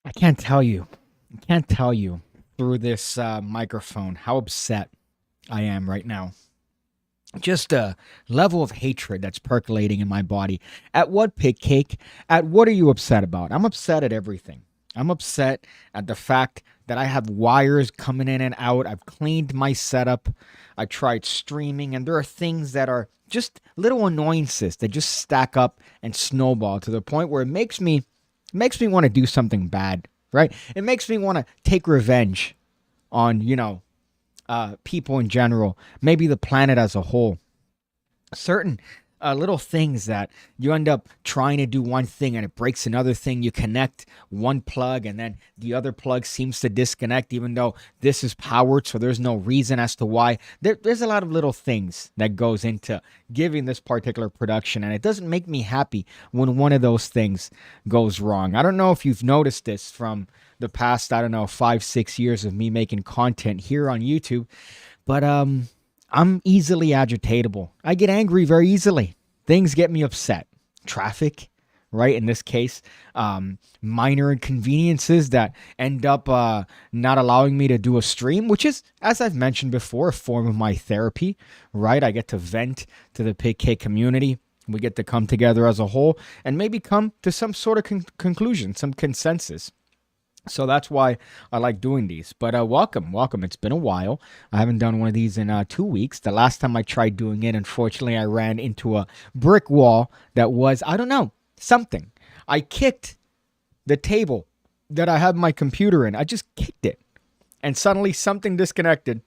I can't tell you through this microphone how upset I am right now. Just a level of hatred that's percolating in my body. At what, Pig Cake? At what are you upset about? I'm upset at everything. I'm upset at the fact that I have wires coming in and out. I've cleaned my setup. I tried streaming, and there are things that are just little annoyances that just stack up and snowball to the point where it makes me want to do something bad, right? It makes me want to take revenge on, people in general, maybe the planet as a whole. Certain little things that you end up trying to do one thing and it breaks another thing. You connect one plug and then the other plug seems to disconnect, even though this is powered, so there's no reason as to why. There's a lot of little things that goes into giving this particular production, and it doesn't make me happy when one of those things goes wrong. I don't know if you've noticed this from the past, I don't know, 5, 6 years of me making content here on YouTube, but I'm easily agitatable. I get angry very easily. Things get me upset. Traffic, right? In this case, minor inconveniences that end up not allowing me to do a stream, which is, as I've mentioned before, a form of my therapy, right? I get to vent to the PigCake community. We get to come together as a whole and maybe come to some sort of conclusion, some consensus. So that's why I like doing these. But welcome. It's been a while. I haven't done one of these in 2 weeks. The last time I tried doing it, unfortunately, I ran into a brick wall that was, I don't know, something. I kicked the table that I have my computer in. I just kicked it. And suddenly something disconnected.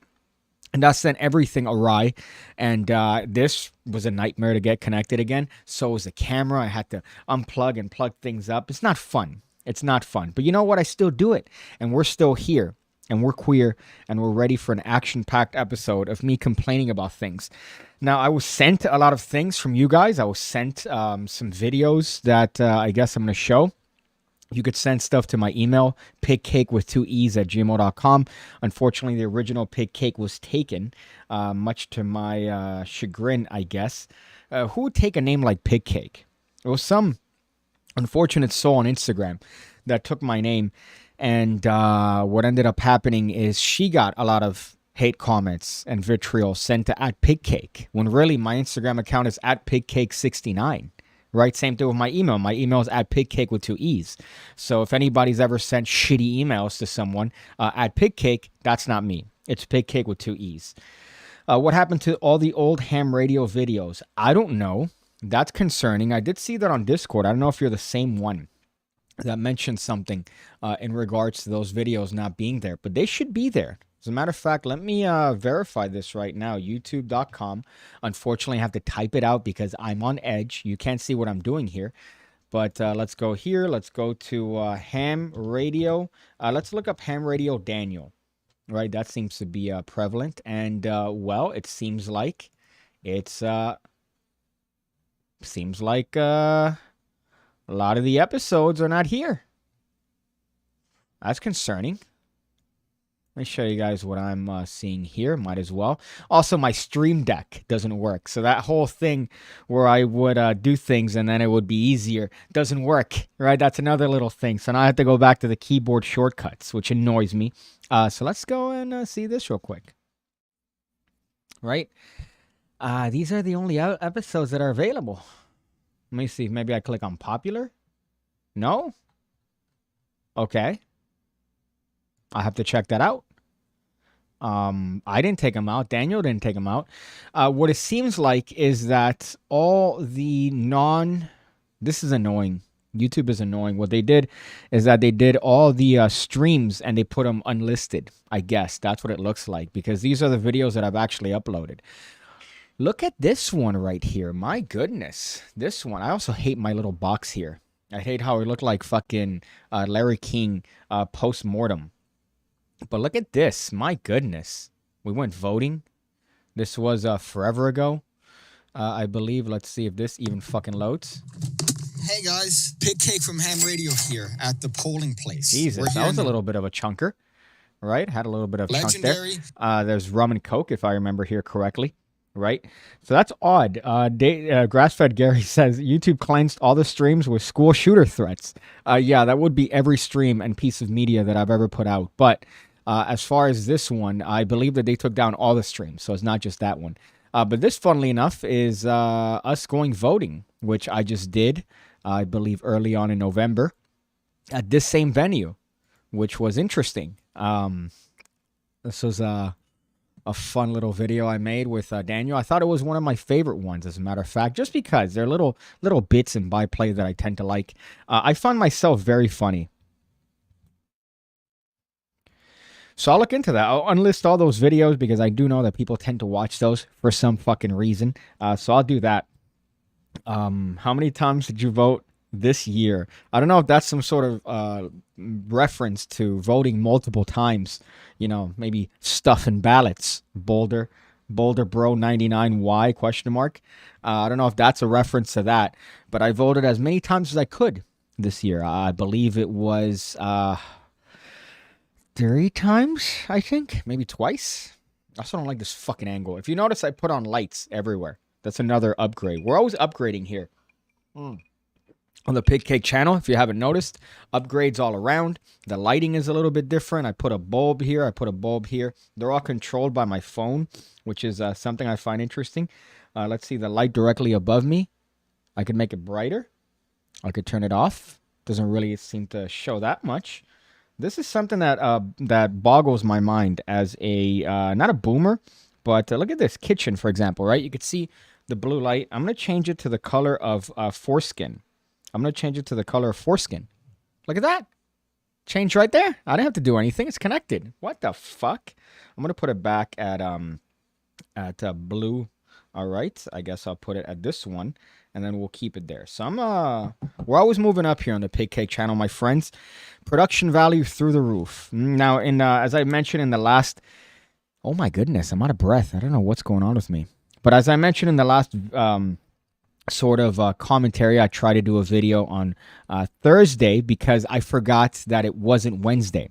And that sent everything awry. And this was a nightmare to get connected again. So was the camera. I had to unplug and plug things up. It's not fun. It's not fun. But you know what? I still do it. And we're still here. And we're queer. And we're ready for an action-packed episode of me complaining about things. Now, I was sent a lot of things from you guys. I was sent some videos that I guess I'm going to show. You could send stuff to my email, pigcake with 2 E's at gmail.com. Unfortunately, the original PigCake was taken, much to my chagrin, I guess. Who would take a name like PigCake? It was some unfortunate soul on Instagram that took my name, and what ended up happening is she got a lot of hate comments and vitriol sent to @PigCake, when really my Instagram account is @PigCake69. Right? Same thing with my email. My email is @PigCake with 2 E's. So if anybody's ever sent shitty emails to someone @PigCake, that's not me. It's PigCake with 2 E's. What happened to all the old ham radio videos? I don't know. That's concerning. I did see that on Discord. I don't know if you're the same one that mentioned something in regards to those videos not being there, but they should be there. As a matter of fact, let me verify this right now. YouTube.com. Unfortunately, I have to type it out because I'm on edge. You can't see what I'm doing here. But let's go here. Let's go to ham radio. Let's look up ham radio Daniel. Right, that seems to be prevalent. And, well, it seems like it's... seems like a lot of the episodes are not here. That's concerning. Let me show you guys what I'm seeing here. Might as well. Also, my stream deck doesn't work. So that whole thing where I would do things and then it would be easier doesn't work. Right? That's another little thing. So now I have to go back to the keyboard shortcuts, which annoys me. So let's go and see this real quick. Right? These are the only episodes that are available. Let me see. Maybe I click on popular. No? Okay. I have to check that out. I didn't take them out. Daniel didn't take them out. What it seems like is that all the this is annoying. YouTube is annoying. What they did is that they did all the streams and they put them unlisted. I guess that's what it looks like, because these are the videos that I've actually uploaded. Look at this one right here. My goodness. This one. I also hate my little box here. I hate how it looked like fucking Larry King post-mortem. But look at this. My goodness. We went voting. This was forever ago. I believe. Let's see if this even fucking loads. Hey guys. PigCake from Ham Radio here at the polling place. Jesus, that was a little bit of a chunker. Right? Had a little bit of chunk there. There's rum and coke, if I remember here correctly. right? So that's odd. Grassfed Gary says YouTube cleansed all the streams with school shooter threats. Yeah, that would be every stream and piece of media that I've ever put out. But as far as this one, I believe that they took down all the streams, so it's not just that one. But this, funnily enough, is us going voting, which I just did, I believe, early on in November at this same venue, which was interesting. This was a fun little video I made with Daniel. I thought it was one of my favorite ones, as a matter of fact, just because they're little bits and byplay that I tend to like. I find myself very funny. So I'll look into that. I'll unlist all those videos because I do know that people tend to watch those for some fucking reason. So I'll do that. How many times did you vote this year? I don't know if that's some sort of reference to voting multiple times. You know, maybe stuffing ballots. Boulder Bro 99Y question mark. I don't know if that's a reference to that, but I voted as many times as I could this year. I believe it was 3 times, I think. Maybe twice. I also don't like this fucking angle. If you notice, I put on lights everywhere. That's another upgrade. We're always upgrading here. On the PigCake channel, if you haven't noticed, upgrades all around. The lighting is a little bit different. I put a bulb here. I put a bulb here. They're all controlled by my phone, which is something I find interesting. Let's see, the light directly above me. I could make it brighter. I could turn it off. Doesn't really seem to show that much. This is something that that boggles my mind as a, not a boomer, but look at this kitchen, for example, right? You could see the blue light. I'm going to change it to the color of foreskin. I'm going to change it to the color of foreskin. Look at that. Change right there. I didn't have to do anything. It's connected. What the fuck? I'm going to put it back at blue. All right. I guess I'll put it at this one, and then we'll keep it there. So we're always moving up here on the PigCake channel, my friends. Production value through the roof. Now, as I mentioned in the last, oh my goodness, I'm out of breath. I don't know what's going on with me. But as I mentioned in the last sort of commentary, I tried to do a video on Thursday because I forgot that it wasn't Wednesday.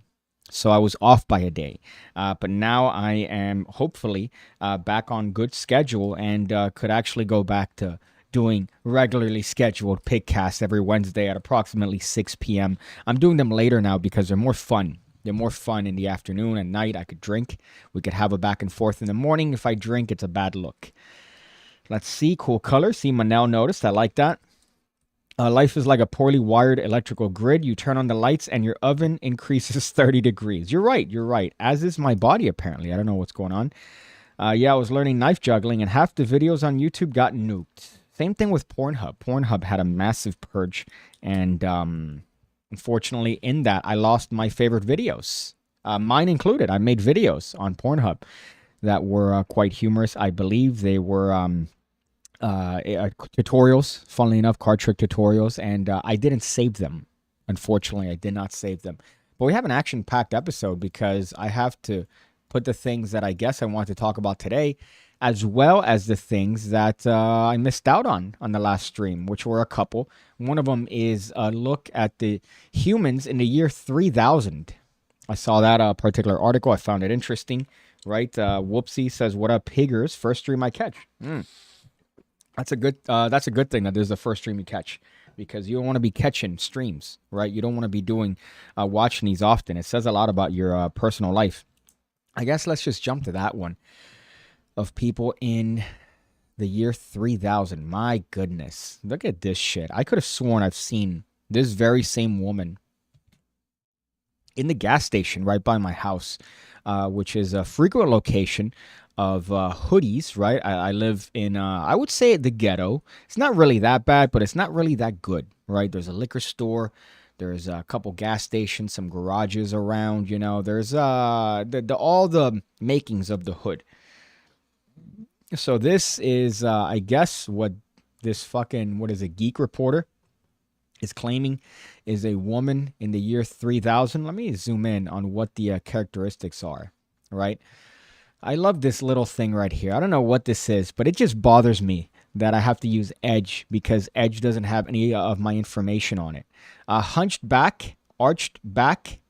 So I was off by a day. But now I am hopefully back on good schedule and could actually go back to doing regularly scheduled PigCasts every Wednesday at approximately 6 p.m. I'm doing them later now because they're more fun. They're more fun in the afternoon and night. I could drink. We could have a back and forth in the morning. If I drink, it's a bad look. Let's see. Cool color. See, Manel noticed. I like that. Life is like a poorly wired electrical grid. You turn on the lights and your oven increases 30 degrees. You're right. You're right. As is my body, apparently. I don't know what's going on. Yeah, I was learning knife juggling, and half the videos on YouTube got nuked. Same thing with Pornhub. Pornhub had a massive purge, and unfortunately, in that, I lost my favorite videos. Mine included. I made videos on Pornhub that were quite humorous. I believe they were tutorials, funnily enough, card trick tutorials, and I didn't save them. Unfortunately, I did not save them. But we have an action-packed episode because I have to put the things that I guess I want to talk about today, as well as the things that I missed out on the last stream, which were a couple. One of them is a look at the humans in the year 3000. I saw that particular article. I found it interesting, right? Whoopsie says, "What up, piggers? First stream I catch." That's a good thing that there's the first stream you catch, because you don't want to be catching streams, right? You don't want to be doing watching these often. It says a lot about your personal life. I guess let's just jump to that one of people in the year 3000. My goodness. Look at this shit. I could have sworn I've seen this very same woman in the gas station right by my house, which is a frequent location of hoodies, right? I live in, I would say, the ghetto. It's not really that bad, but it's not really that good, right? There's a liquor store. There's a couple gas stations, some garages around, you know. There's all the makings of the hood. So this is, I guess, what this fucking, what is it, Geek Reporter is claiming is a woman in the year 3000. Let me zoom in on what the characteristics are, right? I love this little thing right here. I don't know what this is, but it just bothers me that I have to use Edge because Edge doesn't have any of my information on it. Hunched back, arched back,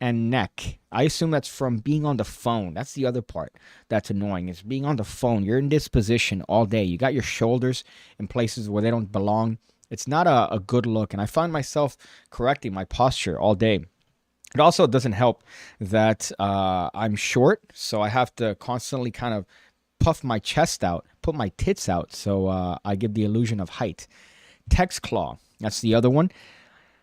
and neck. I assume that's from being on the phone. That's the other part that's annoying, is being on the phone. You're in this position all day. You got your shoulders in places where they don't belong. It's not a good look, and I find myself correcting my posture all day. It also doesn't help that I'm short, so I have to constantly kind of puff my chest out, put my tits out, so I give the illusion of height. Text claw, that's the other one.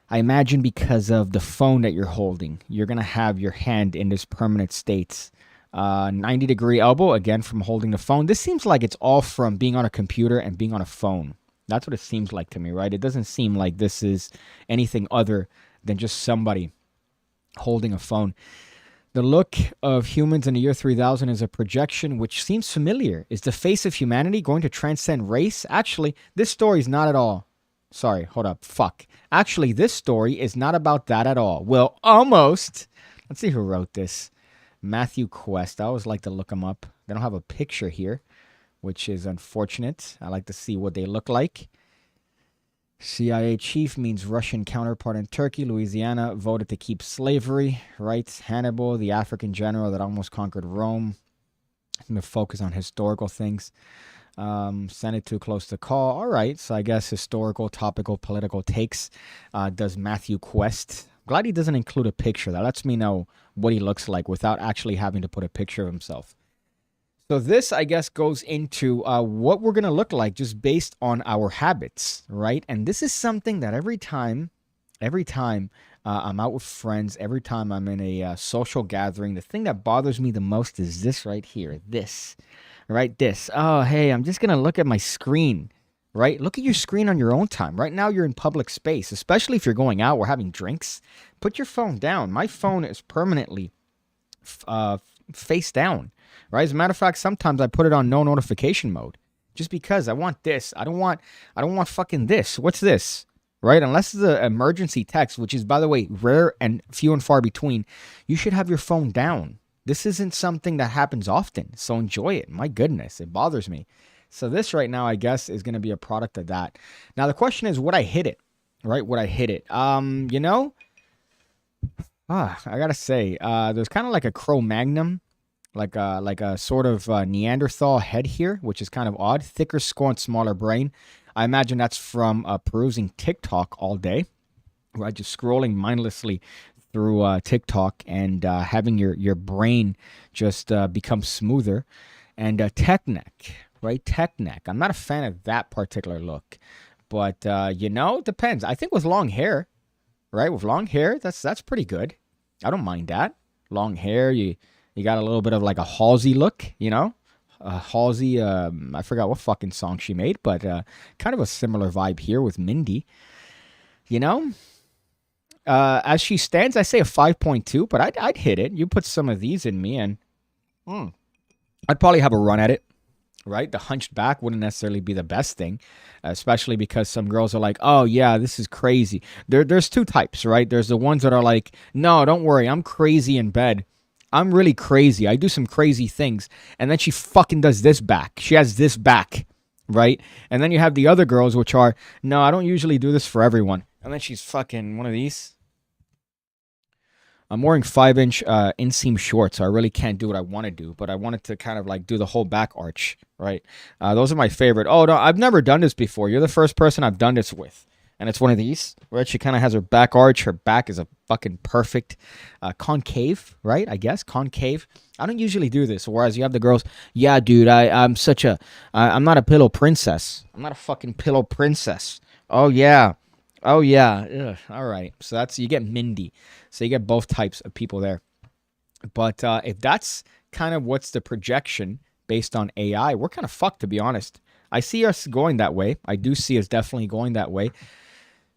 I imagine because of the phone that you're holding, you're going to have your hand in this permanent state. 90-degree elbow, again, from holding the phone. This seems like it's all from being on a computer and being on a phone. That's what it seems like to me, right? It doesn't seem like this is anything other than just somebody holding a phone. The look of humans in the year 3000 is a projection which seems familiar. Is the face of humanity going to transcend race? Actually, this story is not at all. Sorry, hold up. Fuck. Actually, this story is not about that at all. Well, almost. Let's see who wrote this. Matthew Quest. I always like to look them up. They don't have a picture here, which is unfortunate. I like to see what they look like. CIA chief means Russian counterpart in Turkey. Louisiana voted to keep slavery. Right. Hannibal, the African general that almost conquered Rome. I'm going to focus on historical things. Senate too close to call. All right. So I guess historical, topical, political takes. Does Matthew Quest. Glad he doesn't include a picture. That lets me know what he looks like without actually having to put a picture of himself. So this, I guess, goes into what we're going to look like just based on our habits, right? And this is something that every time I'm out with friends, every time I'm in a social gathering, the thing that bothers me the most is this right here, this, right? This. Oh, hey, I'm just going to look at my screen, right? Look at your screen on your own time. Right now you're in public space, especially if you're going out, we're having drinks. Put your phone down. My phone is permanently face down. Right. As a matter of fact, sometimes I put it on no notification mode just because I want this. I don't want fucking this. What's this? Right. Unless it's an emergency text, which is, by the way, rare and few and far between. You should have your phone down. This isn't something that happens often. So enjoy it. My goodness, it bothers me. So this right now, I guess, is going to be a product of that. Now, the question is, would I hit it? Right. Would I hit it? I got to say, there's kind of like a Cro-Magnon. Like a sort of Neanderthal head here, which is kind of odd. Thicker skull and smaller brain. I imagine that's from perusing TikTok all day, right? Just scrolling mindlessly through TikTok and having your brain just become smoother. And tech neck, right? Tech neck. I'm not a fan of that particular look, but depends. I think with long hair, right? With long hair, that's pretty good. I don't mind that. Long hair, You got a little bit of like a Halsey look, Halsey, I forgot what fucking song she made, but kind of a similar vibe here with Mindy. As she stands, I say a 5.2, but I'd hit it. You put some of these in me, and I'd probably have a run at it, right? The hunched back wouldn't necessarily be the best thing, especially because some girls are like, oh, yeah, this is crazy. There's two types, right? There's the ones that are like, no, don't worry, I'm crazy in bed. I'm really crazy. I do some crazy things. And then she fucking does this back. She has this back, right? And then you have the other girls, which are, no, I don't usually do this for everyone. And then she's fucking one of these. I'm wearing 5-inch inseam shorts, so I really can't do what I want to do. But I wanted to kind of like do the whole back arch, right? Those are my favorite. Oh, no, I've never done this before. You're the first person I've done this with. And it's one of these, right? She kind of has her back arch. Her back is a fucking perfect concave, right? I guess concave. I don't usually do this. Whereas you have the girls, yeah, dude, I'm not a pillow princess. I'm not a fucking pillow princess. Oh yeah. Ugh. All right. So you get Mindy. So you get both types of people there. But if that's kind of what's the projection based on AI, we're kind of fucked, to be honest. I see us going that way. I do see us definitely going that way,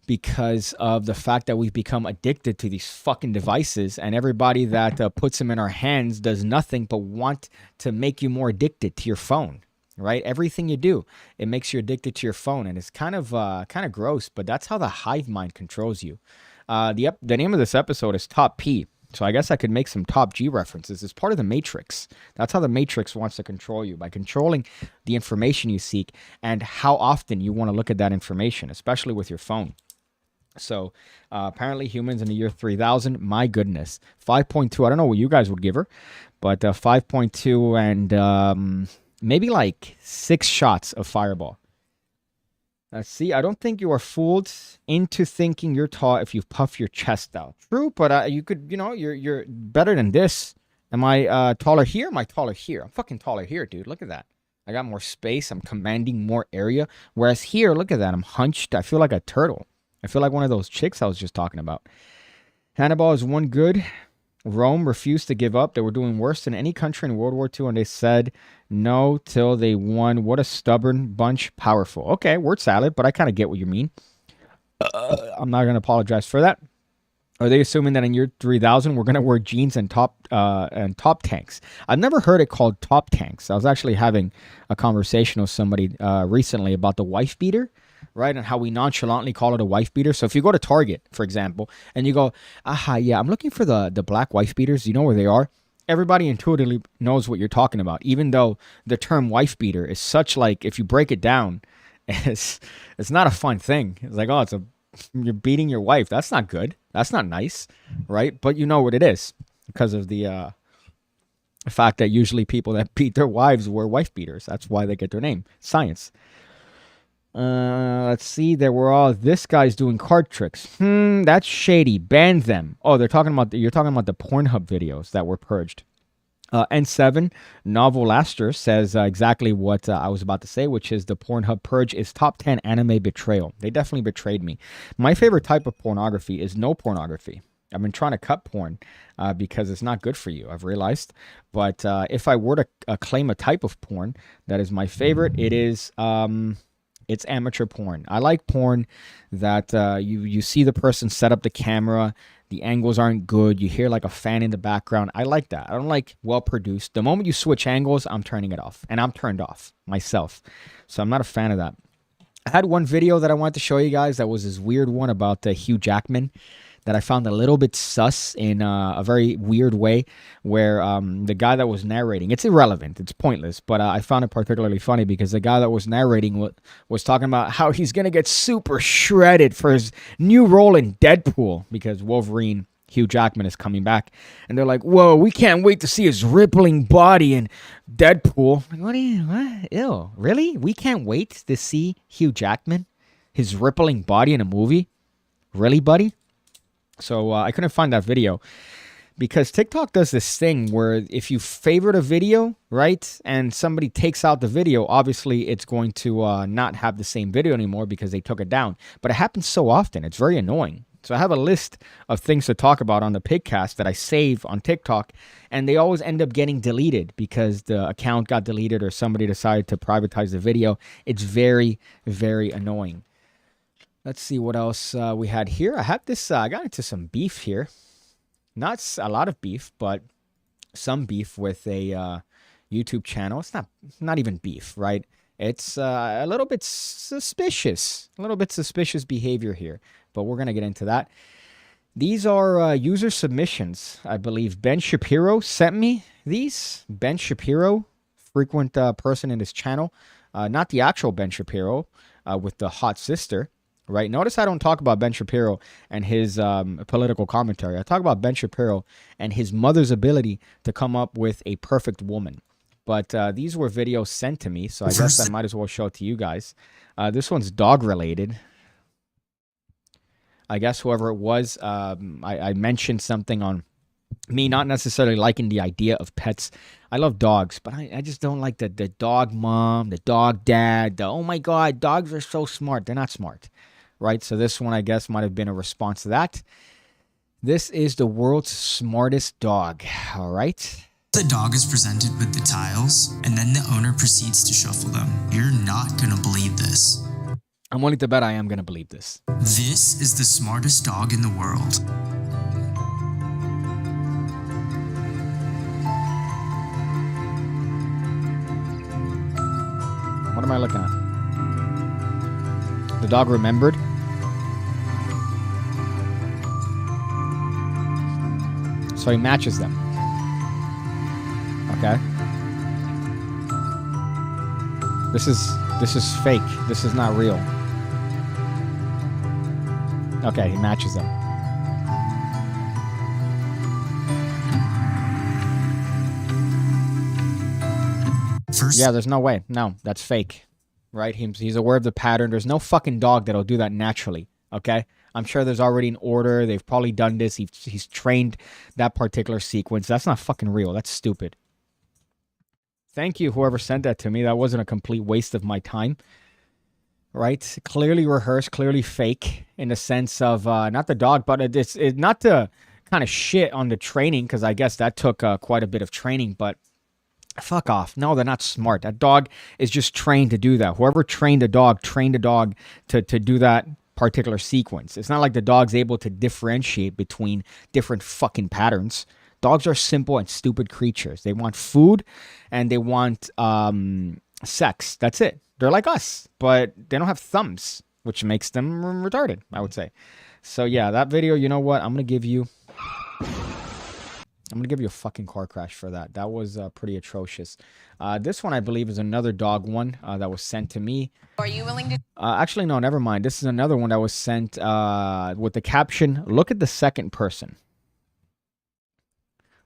because of the fact that we've become addicted to these fucking devices, and everybody that puts them in our hands does nothing but want to make you more addicted to your phone, right? Everything you do, it makes you addicted to your phone, and it's kind of gross, but that's how the hive mind controls you. The name of this episode is Top P, so I guess I could make some Top G references. It's part of the Matrix. That's how the Matrix wants to control you, by controlling the information you seek and how often you want to look at that information, especially with your phone. So apparently humans in the year 3000, my goodness, 5.2. I don't know what you guys would give her, but 5.2 and maybe like 6 shots of fireball. See, I don't think you are fooled into thinking you're tall if you puff your chest out. True, but you could, you're better than this. Am I taller here? Am I taller here? I'm fucking taller here, dude. Look at that. I got more space. I'm commanding more area. Whereas here, look at that. I'm hunched. I feel like a turtle. I feel like one of those chicks I was just talking about. Hannibal is one good. Rome refused to give up. They were doing worse than any country in World War II, and they said no till they won. What a stubborn bunch. Powerful. Okay, word salad, but I kind of get what you mean. I'm not going to apologize for that. Are they assuming that in year 3000 we're going to wear jeans and top tanks? I've never heard it called top tanks. I was actually having a conversation with somebody recently about the wife beater, right? And how we nonchalantly call it a wife beater. So if you go to Target, for example, and you go, yeah, I'm looking for the black wife beaters. You know where they are? Everybody intuitively knows what you're talking about, even though the term wife beater is such, like, if you break it down, it's not a fun thing. It's like, oh, you're beating your wife. That's not good. That's not nice, right? But you know what it is because of the fact that usually people that beat their wives wear wife beaters. That's why they get their name. Science. Let's see. This guy's doing card tricks. That's shady. Ban them. Oh, you're talking about the Pornhub videos that were purged. N7 Novel Laster says exactly what I was about to say, which is the Pornhub purge is top 10 anime betrayal. They definitely betrayed me. My favorite type of pornography is no pornography. I've been trying to cut porn because it's not good for you, I've realized. But if I were to claim a type of porn that is my favorite, it is it's amateur porn. I like porn that you see the person set up the camera. The angles aren't good. You hear like a fan in the background. I like that. I don't like well-produced. The moment you switch angles, I'm turning it off. And I'm turned off myself. So I'm not a fan of that. I had one video that I wanted to show you guys that was this weird one about Hugh Jackman that I found a little bit sus in a very weird way, where the guy that was narrating, it's irrelevant, it's pointless, but I found it particularly funny because the guy that was narrating was talking about how he's going to get super shredded for his new role in Deadpool because Wolverine, Hugh Jackman, is coming back. And they're like, whoa, we can't wait to see his rippling body in Deadpool. Like, what? Ew, really? We can't wait to see Hugh Jackman, his rippling body in a movie? Really, buddy? So I couldn't find that video because TikTok does this thing where if you favorite a video, right, and somebody takes out the video, obviously it's going to not have the same video anymore because they took it down. But it happens so often. It's very annoying. So I have a list of things to talk about on the PigCast that I save on TikTok, and they always end up getting deleted because the account got deleted or somebody decided to privatize the video. It's very, very annoying. Let's see what else we had here. I got into some beef here. Not a lot of beef, but some beef with a YouTube channel. It's not even beef, right? It's a little bit suspicious. A little bit suspicious behavior here, but we're going to get into that. These are user submissions, I believe. Ben Shapiro sent me these. Ben Shapiro, frequent person in his channel. Not the actual Ben Shapiro with the hot sister. Right. Notice I don't talk about Ben Shapiro and his political commentary. I talk about Ben Shapiro and his mother's ability to come up with a perfect woman. But these were videos sent to me, so I guess I might as well show it to you guys. This one's dog related. I guess whoever it was, I mentioned something on me not necessarily liking the idea of pets. I love dogs, but I just don't like the dog mom, the dog dad. Oh my God, dogs are so smart. They're not smart. Right, so this one, I guess, might have been a response to that. This is the world's smartest dog, all right? The dog is presented with the tiles, and then the owner proceeds to shuffle them. You're not going to believe this. I'm willing to bet I am going to believe this. This is the smartest dog in the world. What am I looking at? The dog remembered? So he matches them. Okay. This is fake. This is not real. Okay, he matches them. First, Yeah, there's no way. No, that's fake. Right? He's aware of the pattern. There's no fucking dog that'll do that naturally. Okay? I'm sure there's already an order. They've probably done this. He's trained that particular sequence. That's not fucking real. That's stupid. Thank you, whoever sent that to me. That wasn't a complete waste of my time. Right? Clearly rehearsed, clearly fake in the sense of not the dog, but it's not to kind of shit on the training, because I guess that took quite a bit of training, but fuck off. No, they're not smart. That dog is just trained to do that. Whoever trained the dog to do that particular sequence. It's not like the dog's able to differentiate between different fucking patterns. Dogs are simple and stupid creatures. They want food and they want sex. That's it. They're like us, but they don't have thumbs, which makes them retarded, I would say. So yeah, that video, you know what? I'm going to give you a fucking car crash for that. That was pretty atrocious. This one, I believe, is another dog one that was sent to me. Are you willing to? Actually, no, never mind. This is another one that was sent with the caption, "Look at the second person."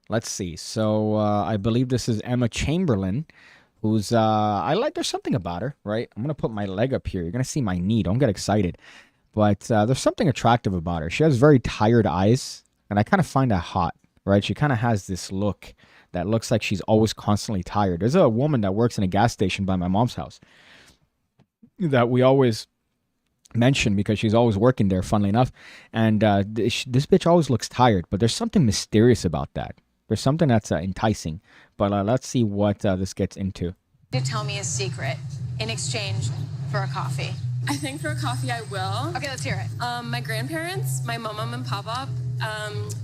Let's see. So I believe this is Emma Chamberlain, who's, there's something about her, right? I'm going to put my leg up here. You're going to see my knee. Don't get excited. But there's something attractive about her. She has very tired eyes, and I kind of find that hot. Right, she kind of has this look that looks like she's always constantly tired. There's a woman that works in a gas station by my mom's house that we always mention because she's always working there, funnily enough. And this bitch always looks tired, but there's something mysterious about that. There's something that's enticing. But let's see what this gets into. To tell me a secret in exchange for a coffee. I think for a coffee I will. Okay, let's hear it. My grandparents, my mom and papa,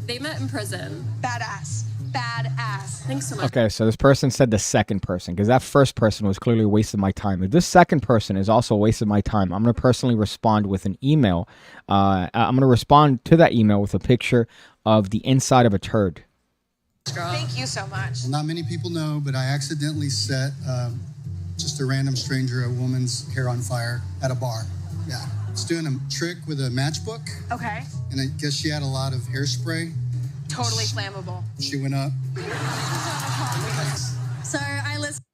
they met in prison. Badass. Badass. Thanks so much. Okay, so this person said the second person, because that first person was clearly a waste of my time. If this second person is also a waste of my time, I'm going to personally respond with an email. I'm going to respond to that email with a picture of the inside of a turd. Thank you so much. Well, not many people know, but I accidentally set just a random stranger, a woman's hair on fire at a bar. Yeah. It's doing a trick with a matchbook. Okay. And I guess she had a lot of hairspray. Totally flammable. She went up. So I listened.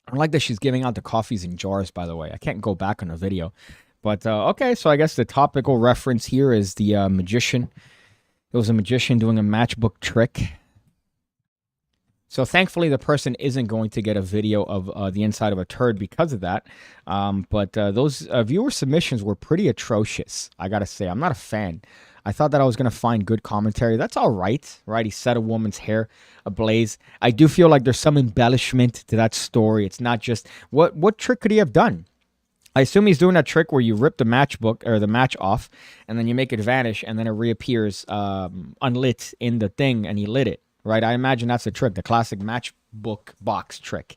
I like that she's giving out the coffees in jars, by the way. I can't go back on the video. But, okay, so I guess the topical reference here is the magician. It was a magician doing a matchbook trick. So thankfully, the person isn't going to get a video of the inside of a turd because of that. But those viewer submissions were pretty atrocious, I got to say. I'm not a fan. I thought that I was going to find good commentary. That's all right, right? He set a woman's hair ablaze. I do feel like there's some embellishment to that story. It's not just... What trick could he have done? I assume he's doing that trick where you rip the matchbook or the match off, and then you make it vanish, and then it reappears unlit in the thing, and he lit it. Right, I imagine that's the trick, the classic matchbook box trick.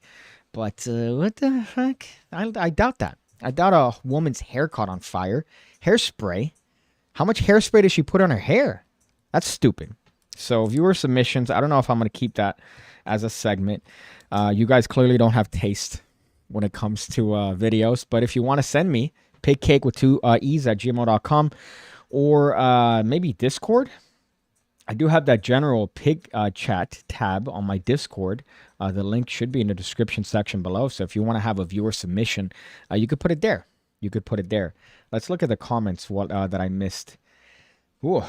But what the fuck? I doubt that. I doubt a woman's hair caught on fire. Hairspray? How much hairspray does she put on her hair? That's stupid. So viewer submissions, I don't know if I'm going to keep that as a segment. You guys clearly don't have taste when it comes to videos. But if you want to send me, pigcake with 2 E's at gmail.com, or maybe Discord. I do have that general pig chat tab on my Discord. The link should be in the description section below. So if you want to have a viewer submission, you could put it there. You could put it there. Let's look at the comments that I missed. Ooh.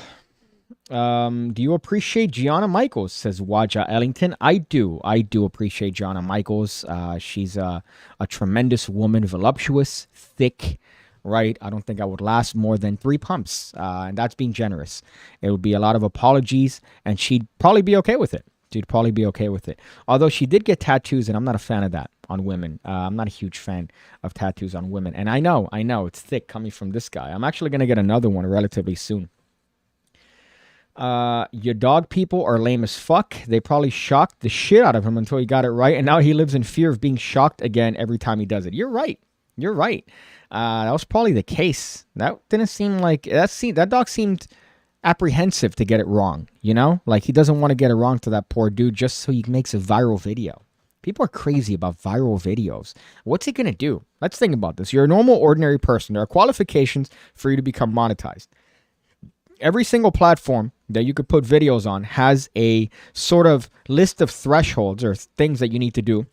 Do you appreciate Gianna Michaels, says Waja Ellington. I do. I do appreciate Gianna Michaels. She's a tremendous woman, voluptuous, thick, right? I don't think I would last more than 3 pumps, and that's being generous. It would be a lot of apologies, and she'd probably be okay with it. She'd probably be okay with it. Although she did get tattoos, and I'm not a fan of that on women. I'm not a huge fan of tattoos on women. And I know, it's thick coming from this guy. I'm actually going to get another one relatively soon. Your dog people are lame as fuck. They probably shocked the shit out of him until he got it right, and now he lives in fear of being shocked again every time he does it. You're right. You're right. That was probably the case. That didn't seem like... That dog seemed apprehensive to get it wrong, you know? Like, he doesn't want to get it wrong to that poor dude just so he makes a viral video. People are crazy about viral videos. What's he going to do? Let's think about this. You're a normal, ordinary person. There are qualifications for you to become monetized. Every single platform that you could put videos on has a sort of list of thresholds or things that you need to do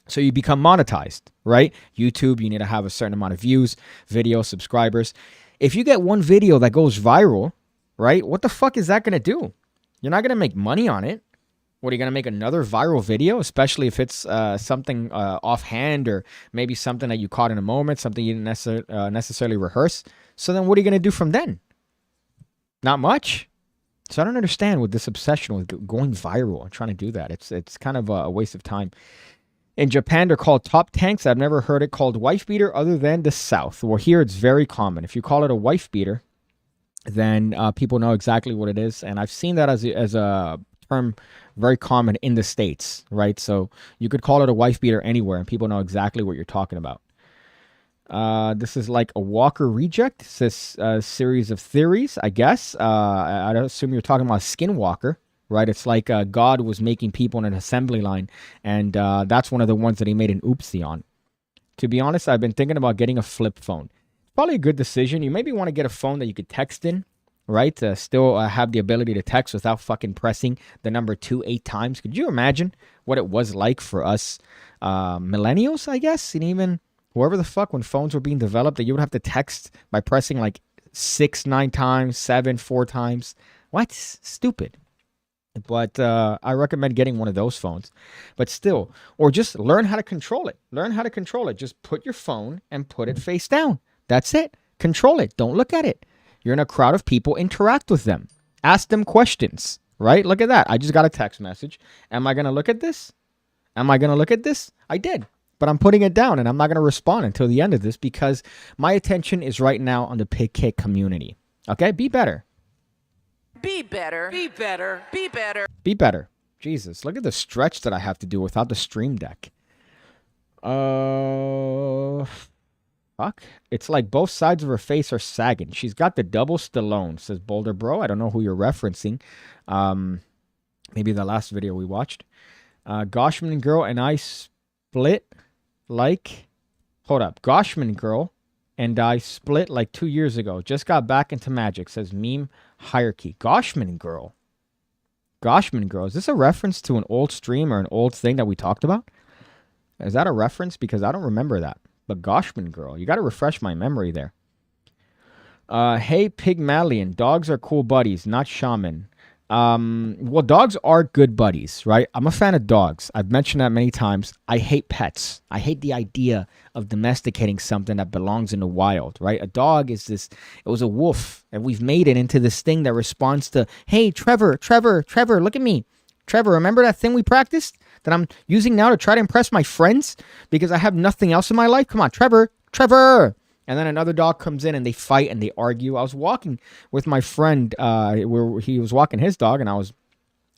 so you become monetized, right? YouTube, you need to have a certain amount of views, video, subscribers. If you get one video that goes viral, right, what the fuck is that going to do? You're not going to make money on it. What, are you going to make another viral video, especially if it's something offhand or maybe something that you caught in a moment, something you didn't necessarily rehearse? So then what are you going to do from then? Not much. So I don't understand with this obsession with going viral and trying to do that. It's kind of a waste of time. In Japan, they're called top tanks. I've never heard it called wife beater other than the South. Well, here it's very common. If you call it a wife beater, then people know exactly what it is. And I've seen that as a term very common in the States, right? So you could call it a wife beater anywhere and people know exactly what you're talking about. This is like a Walker reject. It's this series of theories, I guess. I assume you're talking about Skinwalker, right? It's like God was making people in an assembly line, and that's one of the ones that he made an oopsie on. To be honest, I've been thinking about getting a flip phone. It's probably a good decision. You maybe want to get a phone that you could text in, right? To still have the ability to text without fucking pressing the number 2 8 times. Could you imagine what it was like for us millennials, I guess, and even whoever the fuck, when phones were being developed, that you would have to text by pressing like 6 9 times, 7 4 times? What? Stupid. But I recommend getting one of those phones. But still, or just learn how to control it. Learn how to control it. Just put your phone and put it face down. That's it. Control it. Don't look at it. You're in a crowd of people. Interact with them. Ask them questions, right? Look at that. I just got a text message. Am I going to look at this? Am I going to look at this? I did. But I'm putting it down and I'm not going to respond until the end of this because my attention is right now on the PigCake community. Okay? Be better. Be better. Be better. Be better. Be better. Jesus, look at the stretch that I have to do without the stream deck. Fuck. It's like both sides of her face are sagging. She's got the double Stallone, says Boulder Bro. I don't know who you're referencing. Maybe the last video we watched. Goshman Girl and I split like... Hold up. Goshman Girl and I split like 2 years ago. Just got back into magic, says Meme Hierarchy. Goshman Girl. Goshman Girl. Is this a reference to an old stream or an old thing that we talked about? Is that a reference? Because I don't remember that. But Goshman Girl. You got to refresh my memory there. Hey, Pygmalion. Dogs are cool buddies, not shaman. Well, dogs are good buddies, right? I'm a fan of dogs. I've mentioned that many times. I hate pets. I hate the idea of domesticating something that belongs in the wild, right? A dog is this, it was a wolf, and we've made it into this thing that responds to, hey, Trevor, look at me. Trevor, remember that thing we practiced that I'm using now to try to impress my friends because I have nothing else in my life? Come on, Trevor. And then another dog comes in and they fight and they argue. I was walking with my friend where he was walking his dog and I was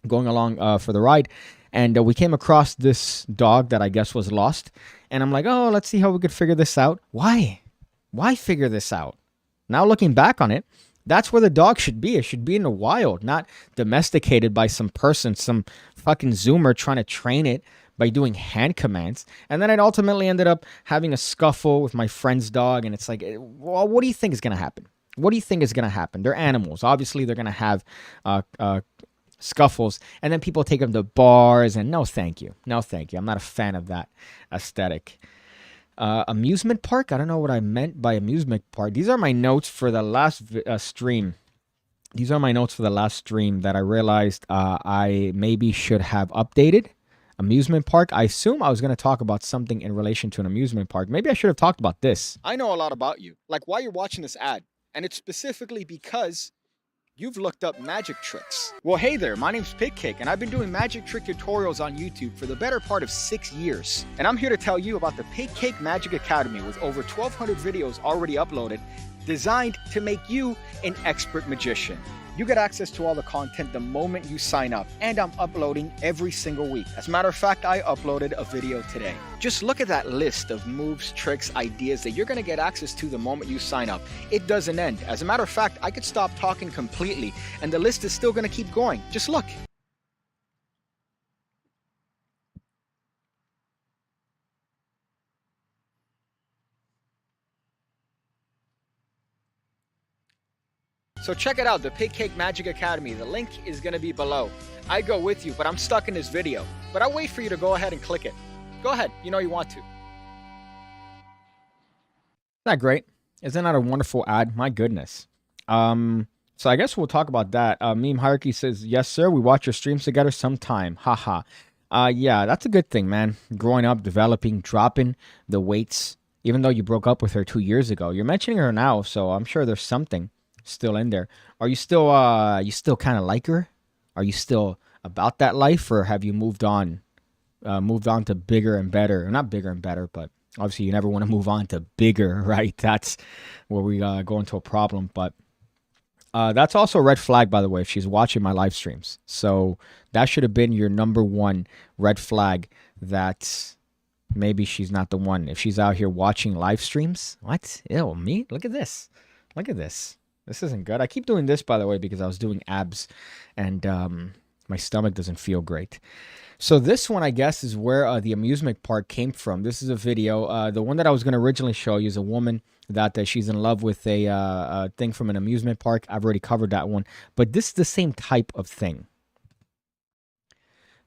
going along for the ride. And we came across this dog that I guess was lost. And I'm like, oh, let's see how we could figure this out. Why? Why figure this out? Now looking back on it, that's where the dog should be. It should be in the wild, not domesticated by some person, some fucking Zoomer trying to train it by doing hand commands. And then it ultimately ended up having a scuffle with my friend's dog. And it's like, well, what do you think is going to happen? What do you think is going to happen? They're animals. Obviously, they're going to have scuffles. And then people take them to bars. And no, thank you. No, thank you. I'm not a fan of that aesthetic. Amusement park? I don't know what I meant by amusement park. These are my notes for the last stream. These are my notes for the last stream that I realized I maybe should have updated. Amusement park. I assume I was going to talk about something in relation to an amusement park. Maybe I should have talked about this. I know a lot about you, like why you're watching this ad. And it's specifically because you've looked up magic tricks. Well, hey there, my name's PigCake, and I've been doing magic trick tutorials on YouTube for the better part of 6 years. And I'm here to tell you about the PigCake Magic Academy with over 1,200 videos already uploaded, designed to make you an expert magician. You get access to all the content the moment you sign up, and I'm uploading every single week. As a matter of fact, I uploaded a video today. Just look at that list of moves, tricks, ideas that you're gonna get access to the moment you sign up. It doesn't end. As a matter of fact, I could stop talking completely, and the list is still gonna keep going. Just look. So check it out, the PigCake Magic Academy. The link is going to be below. I go with you, but I'm stuck in this video. But I'll wait for you to go ahead and click it. Go ahead. You know you want to. Isn't that great? Isn't that a wonderful ad? My goodness. So I guess we'll talk about that. Meme Hierarchy says, yes, sir. We watch your streams together sometime. Haha. Yeah, that's a good thing, man. Growing up, developing, dropping the weights. Even though you broke up with her 2 years ago. You're mentioning her now, so I'm sure there's something still in there. Are you still kind of like her? Are you still about that life, or have you moved on? Moved on to bigger and better. Or not bigger and better, but obviously you never want to move on to bigger, right? That's where we go into a problem. But that's also a red flag, by the way, if she's watching my live streams. So that should have been your #1 red flag that maybe she's not the one. If she's out here watching live streams, what? Ew, me? Look at this. Look at this. This isn't good. I keep doing this, by the way, because I was doing abs and my stomach doesn't feel great. So this one, I guess, is where the amusement park came from. This is a video. The one that I was going to originally show you is a woman that she's in love with a thing from an amusement park. I've already covered that one. But this is the same type of thing.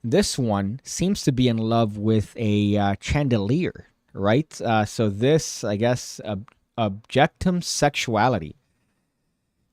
This one seems to be in love with a chandelier, right? So this, I guess, objectum sexuality.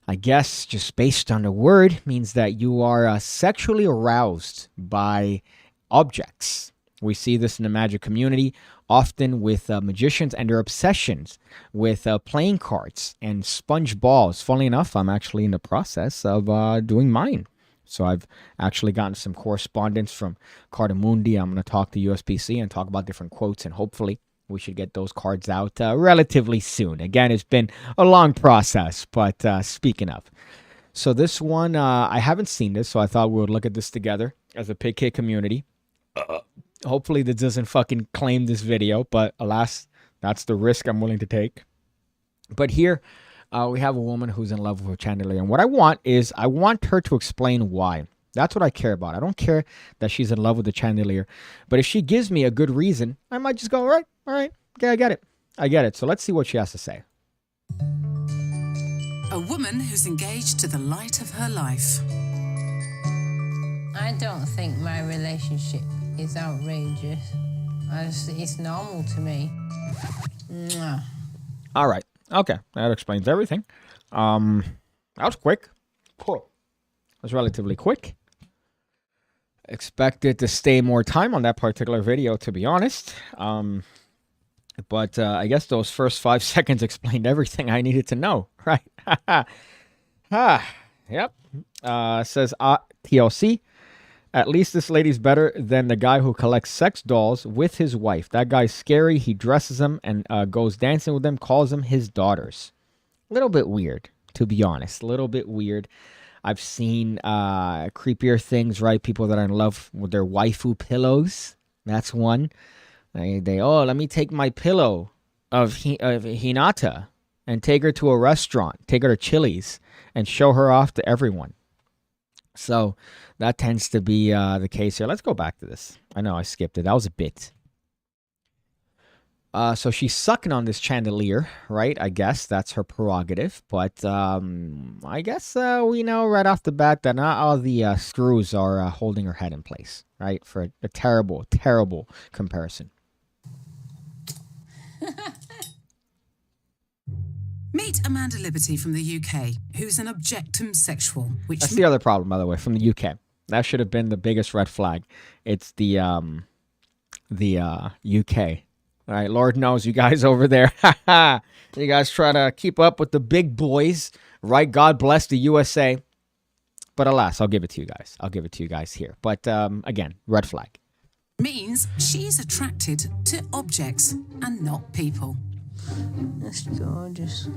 I guess just based on the word means that you are sexually aroused by objects. We see this in the magic community, often with magicians and their obsessions with playing cards and sponge balls. Funnily enough, I'm actually in the process of doing mine. So I've actually gotten some correspondence from Cardamundi. I'm going to talk to USPC and talk about different quotes, and hopefully we should get those cards out relatively soon. Again, it's been a long process, but speaking of. So this one, I haven't seen this, so I thought we would look at this together as a PigCake community. Hopefully this doesn't fucking claim this video, but alas, that's the risk I'm willing to take. But here, we have a woman who's in love with a chandelier. And what I want is, I want her to explain why. That's what I care about. I don't care that she's in love with the chandelier. But if she gives me a good reason, I might just go, all right, okay, I get it. I get it. So let's see what she has to say. A woman who's engaged to the light of her life. I don't think my relationship is outrageous. It's normal to me. Mwah. All right. Okay. That explains everything. That was quick. Cool. That was relatively quick. Expected to stay more time on that particular video, to be honest. But I guess those first 5 seconds explained everything I needed to know, right? Yep. Says TLC. At least this lady's better than the guy who collects sex dolls with his wife. That guy's scary. He dresses them and goes dancing with them, calls them his daughters. A little bit weird, to be honest. A little bit weird. I've seen creepier things, right? People that are in love with their waifu pillows. That's one. Let me take my pillow of Hinata and take her to a restaurant, take her to Chili's, and show her off to everyone. So that tends to be the case here. Let's go back to this. I know I skipped it. That was a bit. So she's sucking on this chandelier, right? I guess that's her prerogative. But I guess we know right off the bat that not all the screws are holding her head in place, right? For a terrible, terrible comparison. Meet Amanda Liberty from the UK, who's an objectum sexual. That's the other problem, by the way, from the UK. That should have been the biggest red flag. It's the UK. All right, Lord knows you guys over there. You guys try to keep up with the big boys, right? God bless the USA. But alas, I'll give it to you guys. I'll give it to you guys here. But again, red flag. Means she's attracted to objects and not people. That's gorgeous.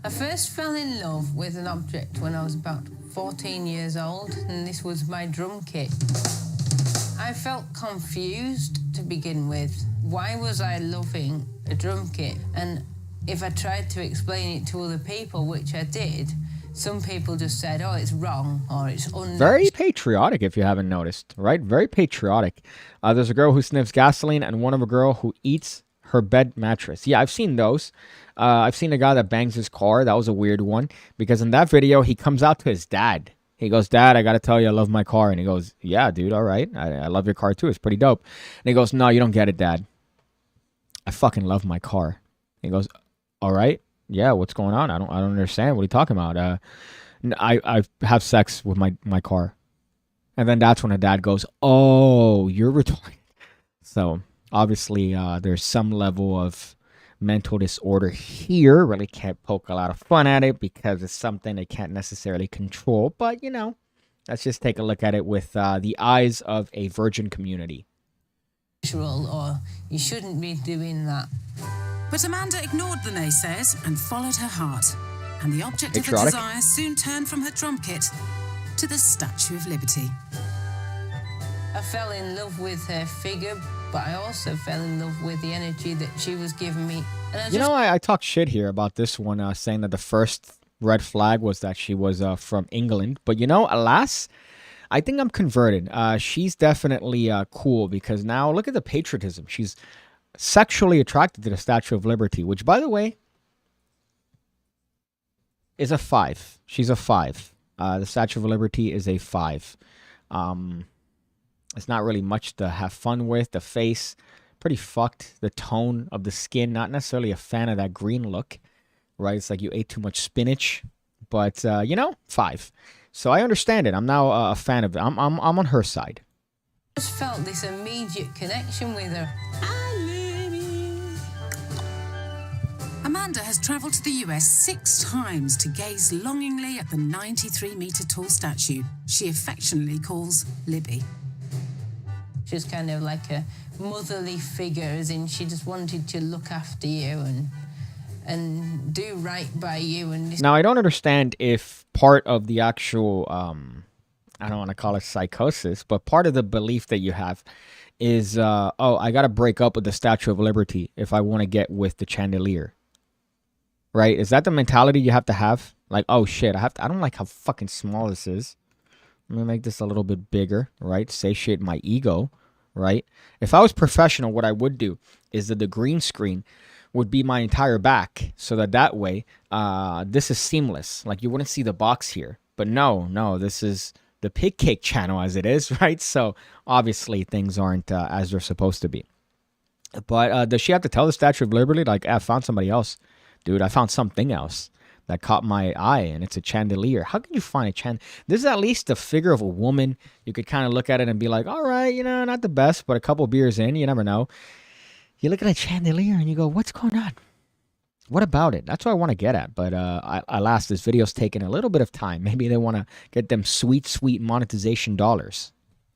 I first fell in love with an object when I was about 14 years old, and this was my drum kit. I felt confused to begin with. Why was I loving a drum kit? And if I tried to explain it to other people, which I did, some people just said, oh, it's wrong, or it's unnatural. Very patriotic, if you haven't noticed, right? Very patriotic. There's a girl who sniffs gasoline and one of a girl who eats her bed mattress. Yeah, I've seen those. I've seen a guy that bangs his car. That was a weird one because in that video, he comes out to his dad. He goes, Dad, I got to tell you, I love my car. And he goes, yeah, dude, all right. I love your car too. It's pretty dope. And he goes, no, you don't get it, Dad. I fucking love my car. He goes, all right. Yeah, what's going on? I don't understand. What are you talking about? I have sex with my car. And then that's when the dad goes, oh, you're retarded. So obviously there's some level of mental disorder here. Really can't poke a lot of fun at it because it's something they can't necessarily control. But, you know, let's just take a look at it with the eyes of a virgin community. Or you shouldn't be doing that. But Amanda ignored the naysayers and followed her heart. And the object of her Patriotic. desire soon turned from her drum kit to the Statue of Liberty. I fell in love with her figure, but I also fell in love with the energy that she was giving me. And You know, I talk shit here about this one, saying that the first red flag was that she was from England. But, you know, alas, I think I'm converted. She's definitely cool because now look at the patriotism. She's sexually attracted to the Statue of Liberty, which, by the way, is a 5. She's a 5. The Statue of Liberty is a 5. It's not really much to have fun with. The face, pretty fucked. The tone of the skin, not necessarily a fan of that green look, right? It's like you ate too much spinach. But, you know, 5. So I understand it. I'm now a fan of it. I'm on her side. I just felt this immediate connection with her. Amanda has travelled to the US 6 times to gaze longingly at the 93-metre-tall statue she affectionately calls Libby. She was kind of like a motherly figure, as in she just wanted to look after you and do right by you. And Now, I don't understand if part of the actual, I don't want to call it psychosis, but part of the belief that you have is, oh, I got to break up with the Statue of Liberty if I want to get with the chandelier. Right? Is that the mentality you have to have? Like, oh shit, I don't like how fucking small this is. Let me make this a little bit bigger, right? Satiate my ego, right? If I was professional, what I would do is that the green screen would be my entire back so that way this is seamless. Like you wouldn't see the box here. But no, this is the PigCake channel as it is, right? So obviously things aren't as they're supposed to be. But does she have to tell the Statue of Liberty, like, I found somebody else? Dude, I found something else that caught my eye, and it's a chandelier. How can you find a chandelier? This is at least the figure of a woman. You could kind of look at it and be like, all right, you know, not the best, but a couple beers in, you never know. You look at a chandelier and you go, what's going on? What about it? That's what I want to get at. But alas, this video's taking a little bit of time. Maybe they want to get them sweet, sweet monetization dollars.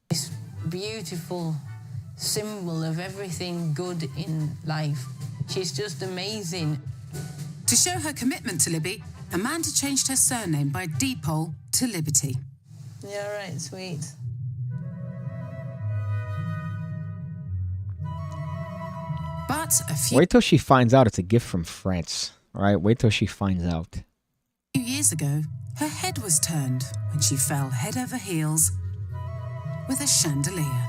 this beautiful symbol of everything good in life. She's just amazing. To show her commitment to Libby, Amanda changed her surname by deed poll to Liberty. Yeah, right, sweet. But a few Wait till she finds out it's a gift from France. All right, wait till she finds out. years ago, her head was turned when she fell head over heels with a chandelier.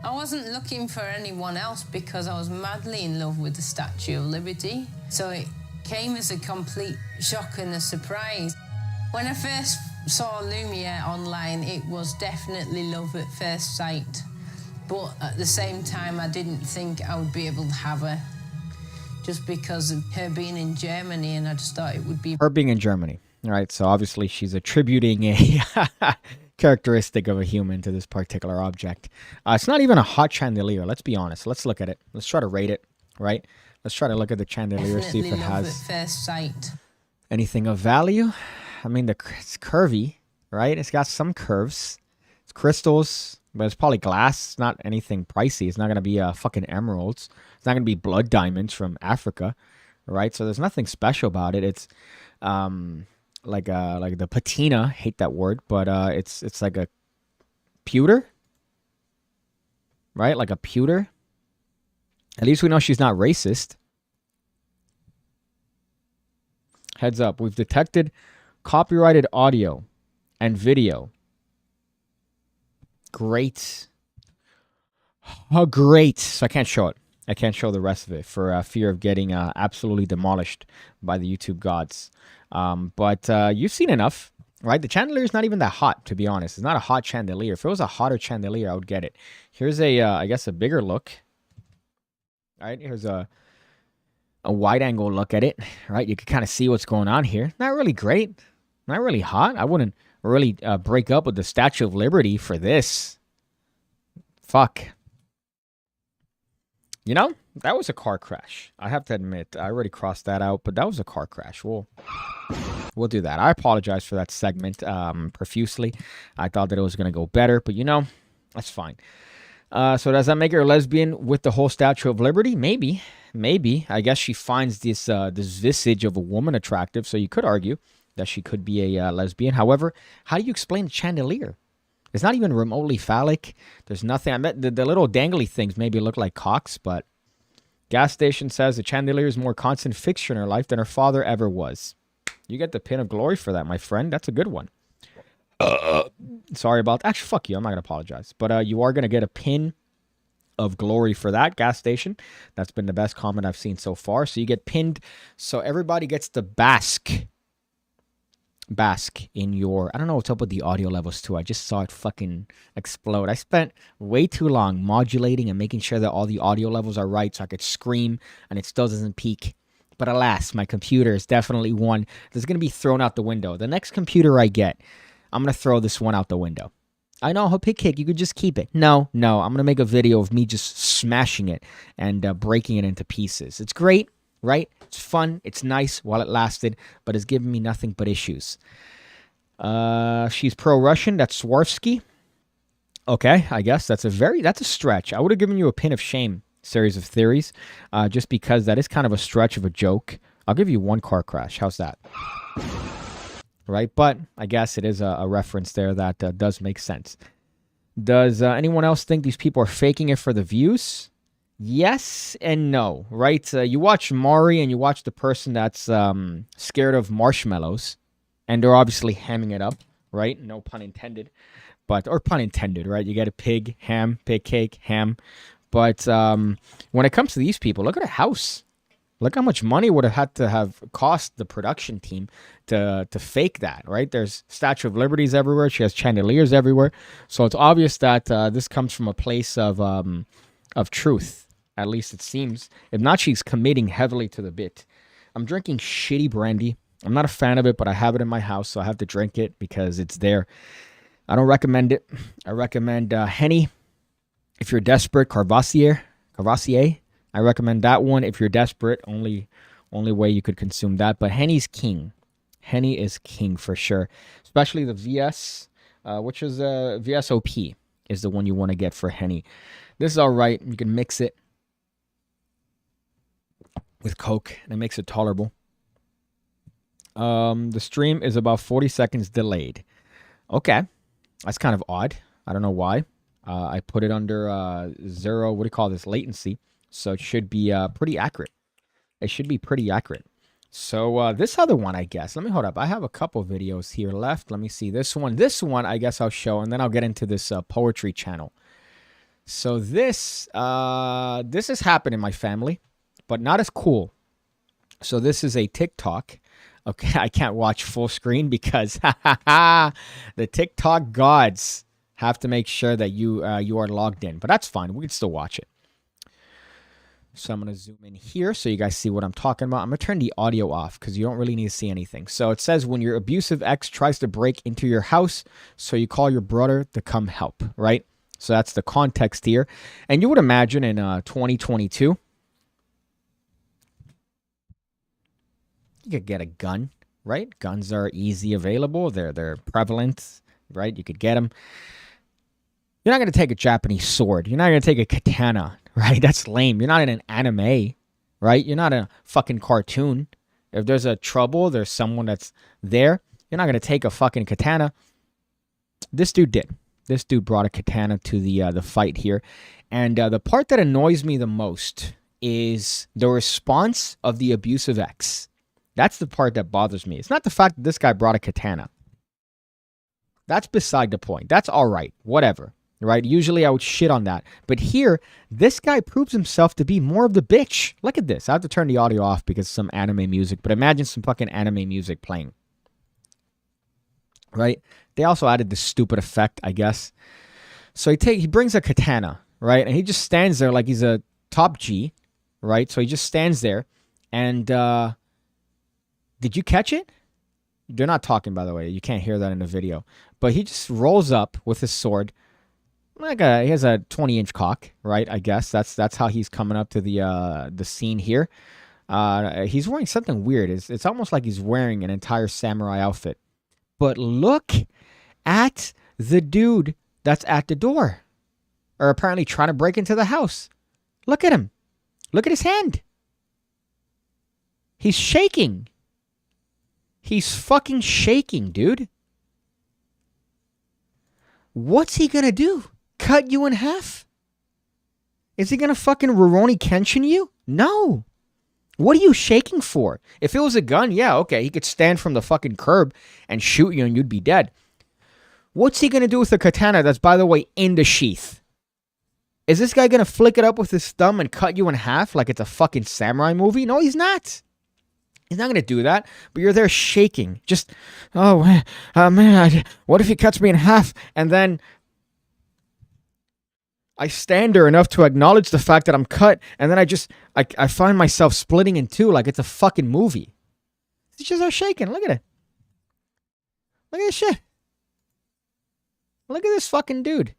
I wasn't looking for anyone else because I was madly in love with the Statue of Liberty. So it came as a complete shock and a surprise. When I first saw Lumiere online, it was definitely love at first sight. But at the same time, I didn't think I would be able to have her just because of her being in Germany, and I just thought it would be... Her being in Germany, right? So obviously she's attributing a characteristic of a human to this particular object. It's not even a hot chandelier, let's be honest. Let's look at it. Let's try to rate it, right? Let's try to look at the chandelier, see if it has at first sight. anything of value. I mean, it's curvy, right? It's got some curves. It's crystals, but it's probably glass. It's not anything pricey. It's not going to be fucking emeralds. It's not going to be blood diamonds from Africa, right? So there's nothing special about it. It's like the patina. Hate that word, but it's like a pewter, right? Like a pewter. At least we know she's not racist. Heads up, we've detected copyrighted audio and video. Great. Oh, great. So I can't show it. I can't show the rest of it for fear of getting absolutely demolished by the YouTube gods. But you've seen enough, right? The chandelier is not even that hot, to be honest. It's not a hot chandelier. If it was a hotter chandelier, I would get it. Here's a, I guess, a bigger look. All right, here's a wide-angle look at it, right? You can kind of see what's going on here. Not really great. Not really hot. I wouldn't really break up with the Statue of Liberty for this. Fuck. You know, that was a car crash. I have to admit, I already crossed that out, but that was a car crash. We'll do that. I apologize for that segment profusely. I thought that it was going to go better, but you know, that's fine. So does that make her a lesbian with the whole Statue of Liberty? Maybe. Maybe. I guess she finds this this visage of a woman attractive, so you could argue that she could be a lesbian. However, how do you explain the chandelier? It's not even remotely phallic. There's nothing. I bet the little dangly things maybe look like cocks, but gas station says the chandelier is more constant fixture in her life than her father ever was. You get the pin of glory for that, my friend. That's a good one. Sorry about that. Actually, fuck you. I'm not going to apologize. But you are going to get a pin of glory for that, gas station. That's been the best comment I've seen so far. So you get pinned. So everybody gets to bask in your, I don't know what's up with the audio levels too. I just saw it fucking explode. I spent way too long modulating and making sure that all the audio levels are right so I could scream and it still doesn't peak. But alas, my computer is definitely one that's going to be thrown out the window. The next computer I get, I'm going to throw this one out the window. I know, PigCake, you could just keep it. No, I'm going to make a video of me just smashing it and breaking it into pieces. It's great. Right? It's fun. It's nice while it lasted, but it's given me nothing but issues. She's pro-Russian. That's Swarovski. Okay, I guess that's a stretch. I would have given you a pin of shame series of theories, just because that is kind of a stretch of a joke. I'll give you one car crash. How's that? Right? But I guess it is a reference there that does make sense. Does anyone else think these people are faking it for the views? Yes and no, right? You watch Maury and you watch the person that's scared of marshmallows, and they're obviously hamming it up, right? No pun intended, or pun intended, right? You get a pig, ham, pig cake, ham. But when it comes to these people, look at a house. Look how much money would have had to have cost the production team to fake that, right? There's Statue of Liberties everywhere. She has chandeliers everywhere. So it's obvious that this comes from a place of truth. At least it seems. If not, she's committing heavily to the bit. I'm drinking shitty brandy. I'm not a fan of it, but I have it in my house, so I have to drink it because it's there. I don't recommend it. I recommend Henny. If you're desperate, Carvassier. I recommend that one if you're desperate. Only way you could consume that. But Henny's king. Henny is king for sure. Especially the VS, which is VSOP is the one you want to get for Henny. This is all right. You can mix it with Coke, and it makes it tolerable. The stream is about 40 seconds delayed. Okay. That's kind of odd. I don't know why. I put it under zero, what do you call this, latency. So it should be pretty accurate. It should be pretty accurate. So this other one, I guess. Let me hold up. I have a couple videos here left. Let me see this one. This one, I guess I'll show, and then I'll get into this poetry channel. So this has happened in my family, but not as cool. So this is a TikTok. Okay, I can't watch full screen because the TikTok gods have to make sure that you are logged in. But that's fine. We can still watch it. So I'm going to zoom in here so you guys see what I'm talking about. I'm going to turn the audio off because you don't really need to see anything. So it says when your abusive ex tries to break into your house, so you call your brother to come help, right? So that's the context here. And you would imagine in 2022, you could get a gun, right? Guns are easy available. They're prevalent, right? You could get them. You're not going to take a Japanese sword. You're not going to take a katana, right? That's lame. You're not in an anime, right? You're not in a fucking cartoon. If there's a trouble, there's someone that's there. You're not going to take a fucking katana. This dude did. This dude brought a katana to the fight here. And the part that annoys me the most is the response of the abusive ex. That's the part that bothers me. It's not the fact that this guy brought a katana. That's beside the point. That's all right. Whatever. right? Usually I would shit on that. But here, this guy proves himself to be more of the bitch. Look at this. I have to turn the audio off because of some anime music. But imagine some fucking anime music playing. Right? They also added this stupid effect, I guess. So he brings a katana, right? And he just stands there like he's a top G, right? So he just stands there. And did you catch it? They're not talking, by the way. You can't hear that in the video. But he just rolls up with his sword. He has a 20-inch cock, right? I guess that's how he's coming up to the scene here. He's wearing something weird. It's almost like he's wearing an entire samurai outfit. But look at the dude that's at the door, or apparently trying to break into the house. Look at him. Look at his hand. He's shaking. He's fucking shaking, dude. What's he gonna do? Cut you in half? Is he gonna fucking Rurouni Kenshin you? No. What are you shaking for? If it was a gun, yeah, okay, he could stand from the fucking curb and shoot you and you'd be dead. What's he gonna do with a katana that's, by the way, in the sheath? Is this guy gonna flick it up with his thumb and cut you in half like it's a fucking samurai movie? No, he's not. He's not going to do that, but you're there shaking. Just, man, what if he cuts me in half? And then I stand there enough to acknowledge the fact that I'm cut, and then I find myself splitting in two like it's a fucking movie. He's just shaking. Look at it. Look at this shit. Look at this fucking dude.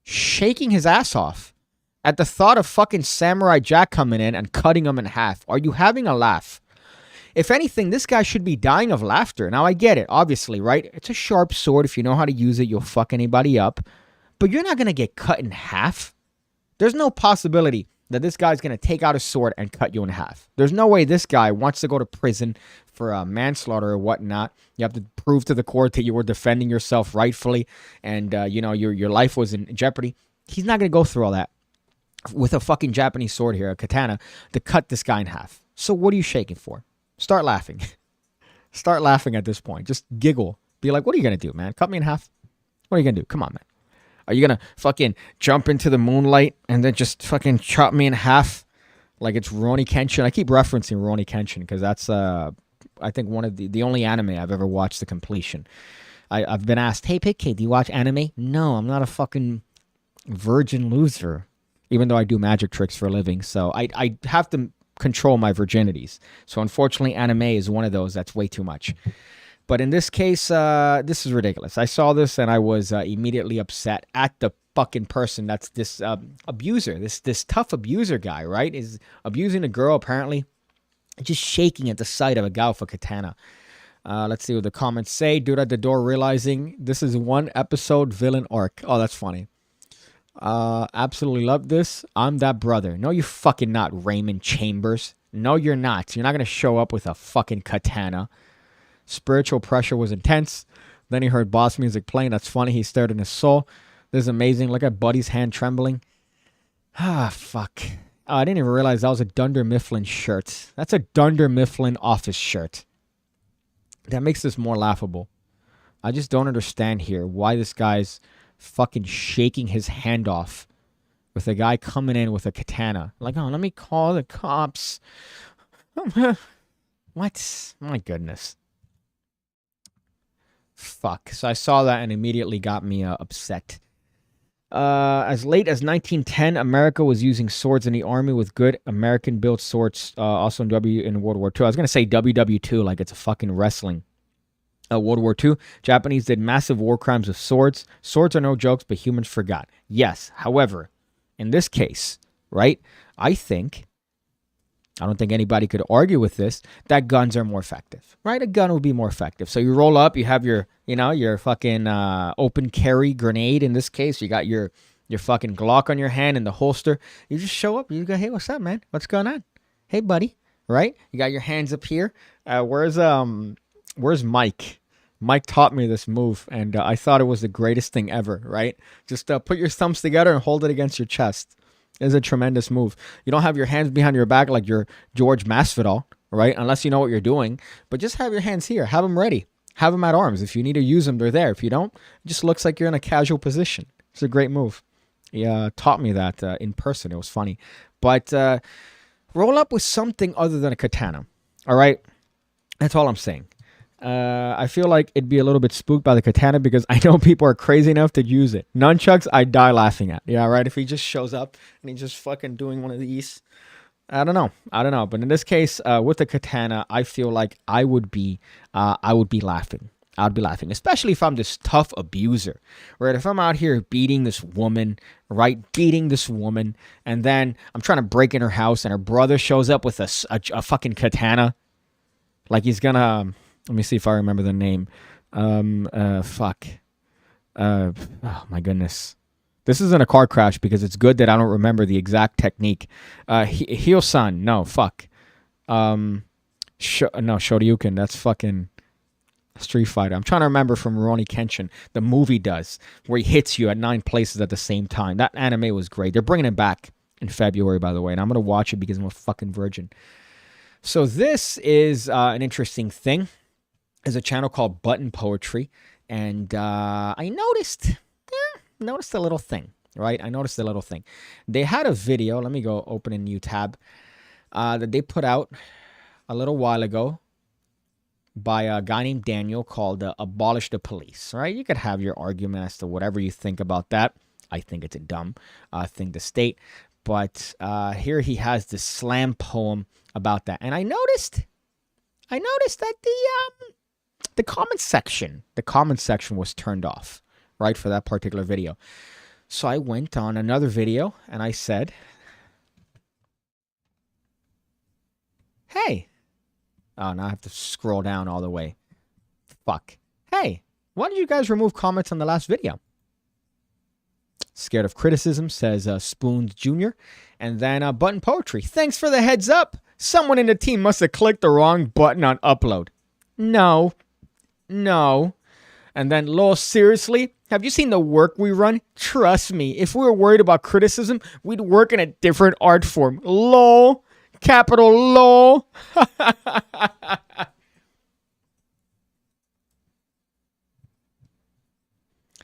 Shaking his ass off at the thought of fucking Samurai Jack coming in and cutting him in half. Are you having a laugh? If anything, this guy should be dying of laughter. Now, I get it, obviously, right? It's a sharp sword. If you know how to use it, you'll fuck anybody up. But you're not going to get cut in half. There's no possibility that this guy's going to take out a sword and cut you in half. There's no way this guy wants to go to prison for manslaughter or whatnot. You have to prove to the court that you were defending yourself rightfully and, your life was in jeopardy. He's not going to go through all that with a fucking Japanese sword here, a katana, to cut this guy in half. So what are you shaking for? Start laughing. Start laughing at this point. Just giggle. Be like, what are you going to do, man? Cut me in half? What are you going to do? Come on, man. Are you going to fucking jump into the moonlight and then just fucking chop me in half like it's Rurouni Kenshin? I keep referencing Rurouni Kenshin because that's, I think, one of the only anime I've ever watched to completion. I've been asked, hey, PigCake, do you watch anime? No, I'm not a fucking virgin loser. Even though I do magic tricks for a living. So I have to control my virginities. So unfortunately, anime is one of those that's way too much. But in this case, this is ridiculous. I saw this and I was immediately upset at the fucking person that's this abuser. This tough abuser guy, right? Is abusing a girl apparently. Just shaking at the sight of a guy with a katana. Let's see what the comments say. Dude at the door realizing this is one episode villain arc. Oh, that's funny. Absolutely love this. I'm that brother. No, you fucking not, Raymond Chambers. No, you're not. You're not going to show up with a fucking katana. Spiritual pressure was intense. Then he heard boss music playing. That's funny. He stared in his soul. This is amazing. Look at Buddy's hand trembling. Ah, fuck. Oh, I didn't even realize that was a Dunder Mifflin shirt. That's a Dunder Mifflin office shirt. That makes this more laughable. I just don't understand here why this guy's fucking shaking his hand off with a guy coming in with a katana. Like, oh, let me call the cops. What? My goodness. Fuck. So I saw that and immediately got me upset. As late as 1910, America was using swords in the army with good American-built swords, also in World War II. I was going to say WW2 like it's a fucking wrestling. World War II, Japanese did massive war crimes with swords. Swords are no jokes, but humans forgot. Yes, however, in this case, right, I don't think anybody could argue with this, that guns are more effective, right? A gun would be more effective. So you roll up, you have your fucking open carry grenade in this case. You got your fucking Glock on your hand in the holster. You just show up, you go, hey, what's up, man? What's going on? Hey, buddy, right? You got your hands up here. Where's Mike? Mike taught me this move, and I thought it was the greatest thing ever, right? Just put your thumbs together and hold it against your chest. It's a tremendous move. You don't have your hands behind your back like you're George Masvidal, right? Unless you know what you're doing. But just have your hands here. Have them ready. have them at arms. If you need to use them, they're there. If you don't, it just looks like you're in a casual position. It's a great move. He taught me that in person. It was funny. But roll up with something other than a katana. All right? That's all I'm saying. I feel like it'd be a little bit spooked by the katana because I know people are crazy enough to use it. Nunchucks, I die laughing at. Yeah, right? If he just shows up and he's just fucking doing one of these. I don't know. But in this case, with the katana, I feel like I would be laughing. I'd be laughing, especially if I'm this tough abuser, right? If I'm out here beating this woman, right? Beating this woman, and then I'm trying to break in her house, and her brother shows up with a fucking katana. Like he's gonna, let me see if I remember the name. Fuck. Oh my goodness. This isn't a car crash because it's good that I don't remember the exact technique. Hyo-san, no, fuck. No, Shoryuken, that's fucking Street Fighter. I'm trying to remember from Rurouni Kenshin. The movie does, where he hits you at 9 places at the same time. That anime was great. They're bringing it back in February, by the way, and I'm going to watch it because I'm a fucking virgin. So this is an interesting thing. There's a channel called Button Poetry, and I noticed a little thing, right? I noticed a little thing. They had a video. Let me go open a new tab that they put out a little while ago by a guy named Daniel called Abolish the Police, right? You could have your argument as to whatever you think about that. I think it's a dumb thing to state. But here he has this slam poem about that. And I noticed that the comment section was turned off, right, for that particular video. So I went on another video and I said, hey. Oh, now I have to scroll down all the way. Fuck. Hey, why did you guys remove comments on the last video? Scared of criticism, says Spoons Jr. And then Button Poetry. Thanks for the heads up. Someone in the team must have clicked the wrong button on upload. No. And then, lol, seriously? Have you seen the work we run? Trust me, if we were worried about criticism, we'd work in a different art form. Lol. Capital LOL.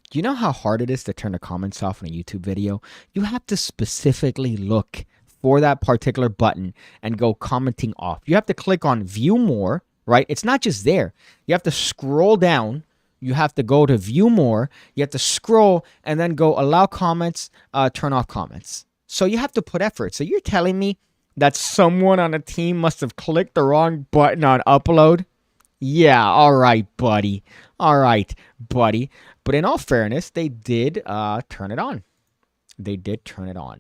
Do you know how hard it is to turn the comments off in a YouTube video? You have to specifically look for that particular button and go commenting off. You have to click on view more, right? It's not just there. You have to scroll down. You have to go to view more. You have to scroll and then go allow comments, turn off comments. So you have to put effort. So you're telling me that someone on a team must have clicked the wrong button on upload? Yeah, all right, buddy. But in all fairness, they did turn it on.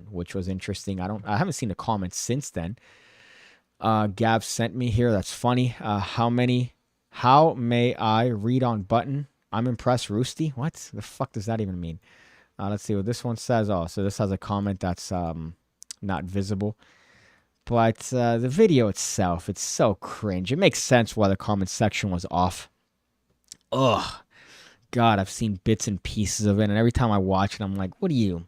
Which was interesting. I haven't seen the comments since then. Gav sent me here. That's funny. How may I read on button? I'm impressed, Roosty. What the fuck does that even mean? Let's see what this one says. Oh, so this has a comment that's not visible. But the video itself, it's so cringe. It makes sense why the comment section was off. Ugh. God, I've seen bits and pieces of it, and every time I watch it, I'm like, what are you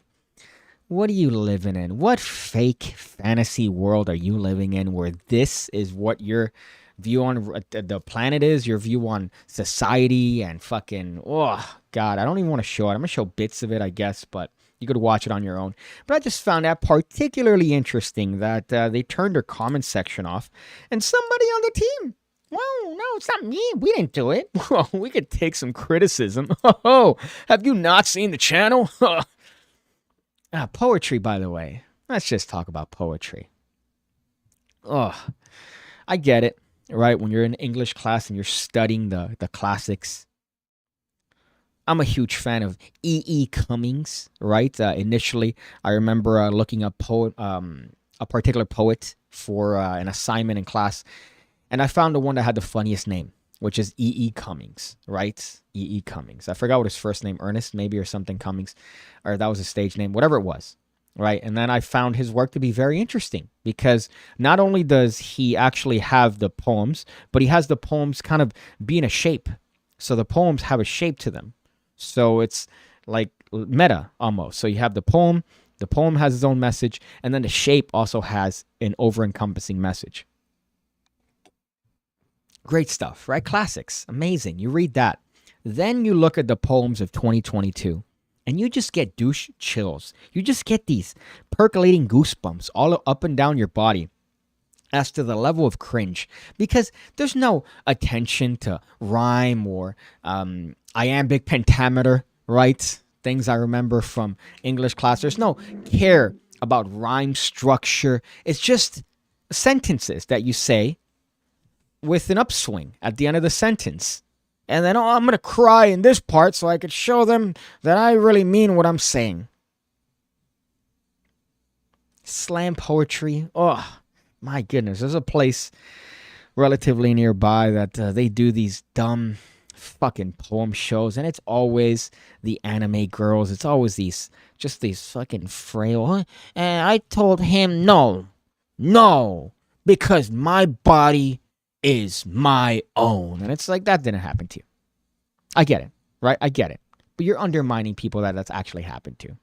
living in? What fake fantasy world are you living in where this is what your view on the planet is, your view on society, and fucking, oh, God, I don't even want to show it. I'm going to show bits of it, I guess, but you could watch it on your own. But I just found that particularly interesting that they turned their comment section off. And somebody on the team, well, no, it's not me. We didn't do it. Well, we could take some criticism. Oh, have you not seen the channel? Poetry, by the way. Let's just talk about poetry. Oh, I get it, right? When you're in English class and you're studying the classics, I'm a huge fan of E.E. Cummings, right? Initially, I remember looking up a particular poet for an assignment in class, and I found the one that had the funniest name, which is E.E. Cummings, right? E.E. Cummings. I forgot what his first name, Ernest maybe, or something Cummings, or that was his stage name, whatever it was, right? And then I found his work to be very interesting because not only does he actually have the poems, but he has the poems kind of be in a shape. So the poems have a shape to them. So it's like meta almost. So you have the poem has its own message, and then the shape also has an over-encompassing message. Great stuff, right? Classics. Amazing. You read that. Then you look at the poems of 2022 and you just get douche chills. You just get these percolating goosebumps all up and down your body as to the level of cringe, because there's no attention to rhyme or iambic pentameter, right? Things I remember from English class. There's no care about rhyme structure. It's just sentences that you say with an upswing at the end of the sentence. And then, I'm going to cry in this part so I could show them that I really mean what I'm saying. Slam poetry. Oh, my goodness. There's a place relatively nearby that they do these dumb fucking poem shows. And it's always the anime girls. It's always these fucking frail. And I told him no, because my body is my own. And it's like, that didn't happen to you. I get it, right? I get it. But you're undermining people that's actually happened to.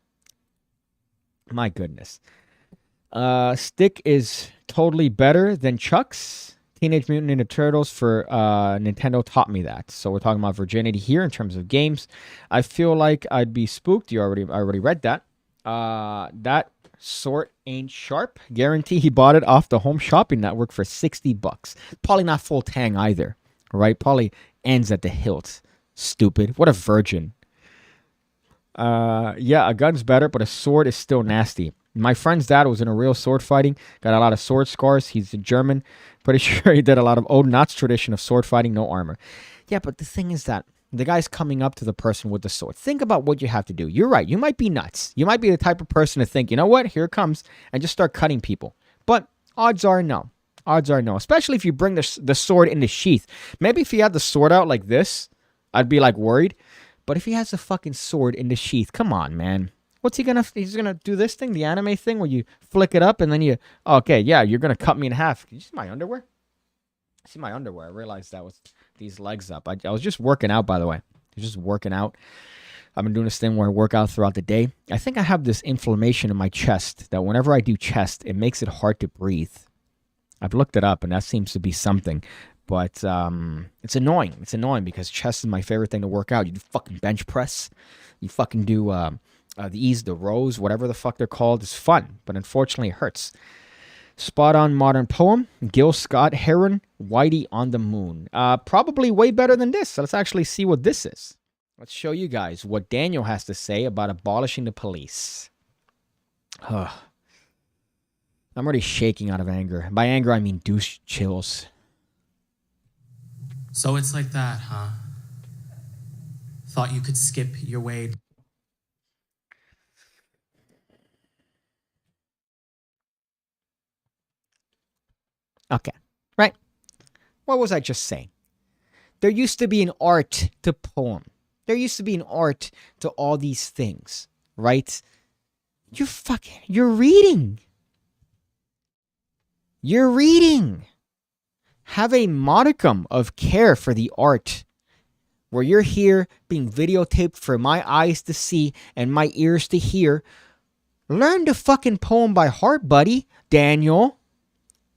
My goodness. Stick is totally better than Chuck's. Teenage Mutant Ninja Turtles for Nintendo taught me that. So we're talking about virginity here in terms of games. I feel like I'd be spooked. I already read that. That sort ain't sharp. Guarantee he bought it off the Home Shopping Network for $60. Probably not full tang either, right? Probably ends at the hilt. Stupid. What a virgin. Yeah, a gun's better, but a sword is still nasty. My friend's dad was in a real sword fighting. Got a lot of sword scars. He's a German. Pretty sure he did a lot of old Knots tradition of sword fighting, no armor. Yeah, but the thing is that the guy's coming up to the person with the sword. Think about what you have to do. You're right. You might be nuts. You might be the type of person to think, you know what? Here it comes. And just start cutting people. But odds are no. Odds are no. Especially if you bring the sword in the sheath. Maybe if he had the sword out like this, I'd be like worried. But if he has a fucking sword in the sheath, come on, man. What's he gonna? He's gonna do this thing, the anime thing, where you flick it up and then you. Okay, yeah, you're gonna cut me in half. Can you see my underwear? See my underwear? I realized that with these legs up. I was just working out, by the way. I was just working out. I've been doing this thing where I work out throughout the day. I think I have this inflammation in my chest that whenever I do chest, it makes it hard to breathe. I've looked it up, and that seems to be something. But it's annoying. It's annoying because chest is my favorite thing to work out. You do fucking bench press. You fucking do the rows, whatever the fuck they're called. It's fun, but unfortunately it hurts. Spot on modern poem. Gil Scott Heron, Whitey on the Moon. Probably way better than this. So let's actually see what this is. Let's show you guys what Daniel has to say about abolishing the police. I'm already shaking out of anger. By anger, I mean douche chills. So it's like that, huh? Thought you could skip your way. Okay, right? What was I just saying? There used to be an art to poem. There used to be an art to all these things, right? You're reading. You're reading. Have a modicum of care for the art where you're here being videotaped for my eyes to see and my ears to hear. Learn the fucking poem by heart, buddy. Daniel.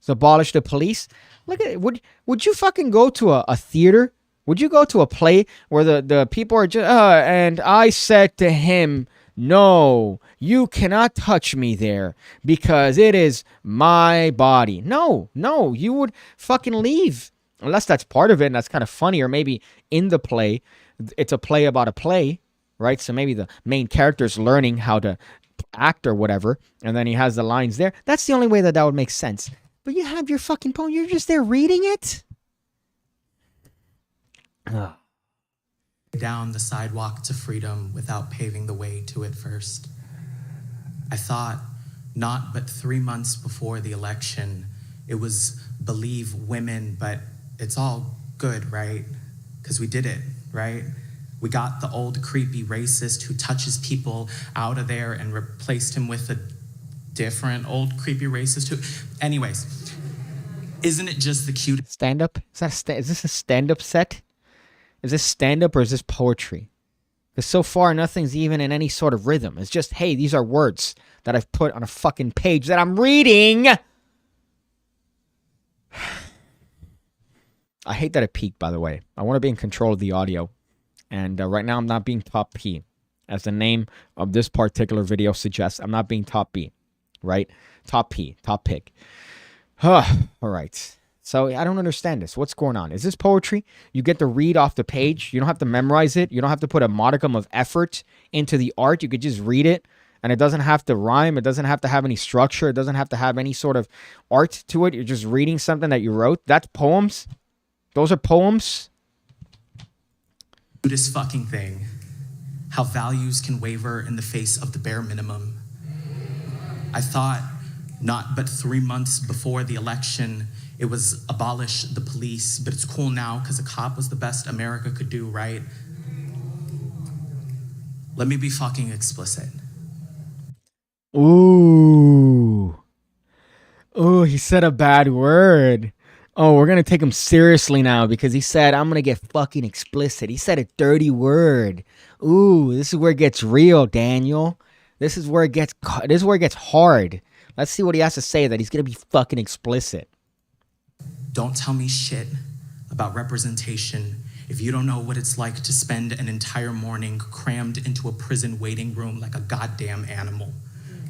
Abolish the police. Look at it. Would you fucking go to a theater? Would you go to a play where the people are just and I said to him, no, you cannot touch me there because it is my body. No, you would fucking leave. Unless that's part of it and that's kind of funny, or maybe in the play, it's a play about a play, right? So maybe the main character's learning how to act or whatever, and then he has the lines there. That's the only way that would make sense. But you have your fucking poem. You're just there reading it? Down the sidewalk to freedom without paving the way to it first. I thought, not but 3 months before the election, it was believe women, but it's all good, right? Because we did it, right? We got the old creepy racist who touches people out of there and replaced him with a different old creepy racist who... Anyways, isn't it just the cutest... Stand-up? Is this a stand-up set? Is this stand-up or is this poetry? Because so far, nothing's even in any sort of rhythm. It's just, hey, these are words that I've put on a fucking page that I'm reading. I hate that it peaked, by the way. I want to be in control of the audio. And right now I'm not being top P. As the name of this particular video suggests, I'm not being top B, right? Top P, top pick. All right. So I don't understand this. What's going on? Is this poetry? You get to read off the page. You don't have to memorize it. You don't have to put a modicum of effort into the art. You could just read it. And it doesn't have to rhyme. It doesn't have to have any structure. It doesn't have to have any sort of art to it. You're just reading something that you wrote. That's poems. Those are poems. This fucking thing. How values can waver in the face of the bare minimum. I thought not but 3 months before the election, it was abolish the police, but it's cool now because a cop was the best America could do, right? Let me be fucking explicit. Ooh. Ooh, he said a bad word. Oh, we're going to take him seriously now because he said, I'm going to get fucking explicit. He said a dirty word. Ooh, this is where it gets real, Daniel. This is where it gets hard. Let's see what he has to say that he's going to be fucking explicit. Don't tell me shit about representation if you don't know what it's like to spend an entire morning crammed into a prison waiting room like a goddamn animal.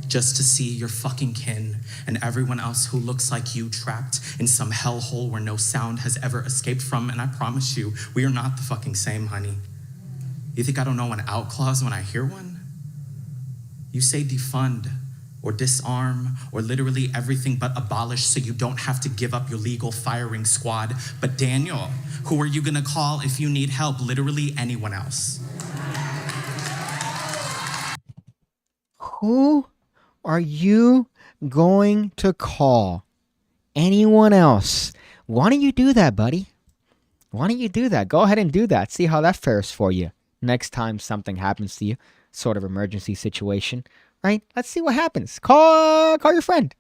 Just to see your fucking kin and everyone else who looks like you trapped in some hellhole where no sound has ever escaped from. And I promise you, we are not the fucking same, honey. You think I don't know an out clause when I hear one? You say defund or disarm or literally everything but abolish so you don't have to give up your legal firing squad. But Daniel, who are you gonna call if you need help? Literally anyone else. Who are you going to call? Anyone else? Why don't you do that, buddy? Why don't you do that? Go ahead and do that. See how that fares for you. Next time something happens to you, sort of emergency situation, right? Let's see what happens. Call your friend.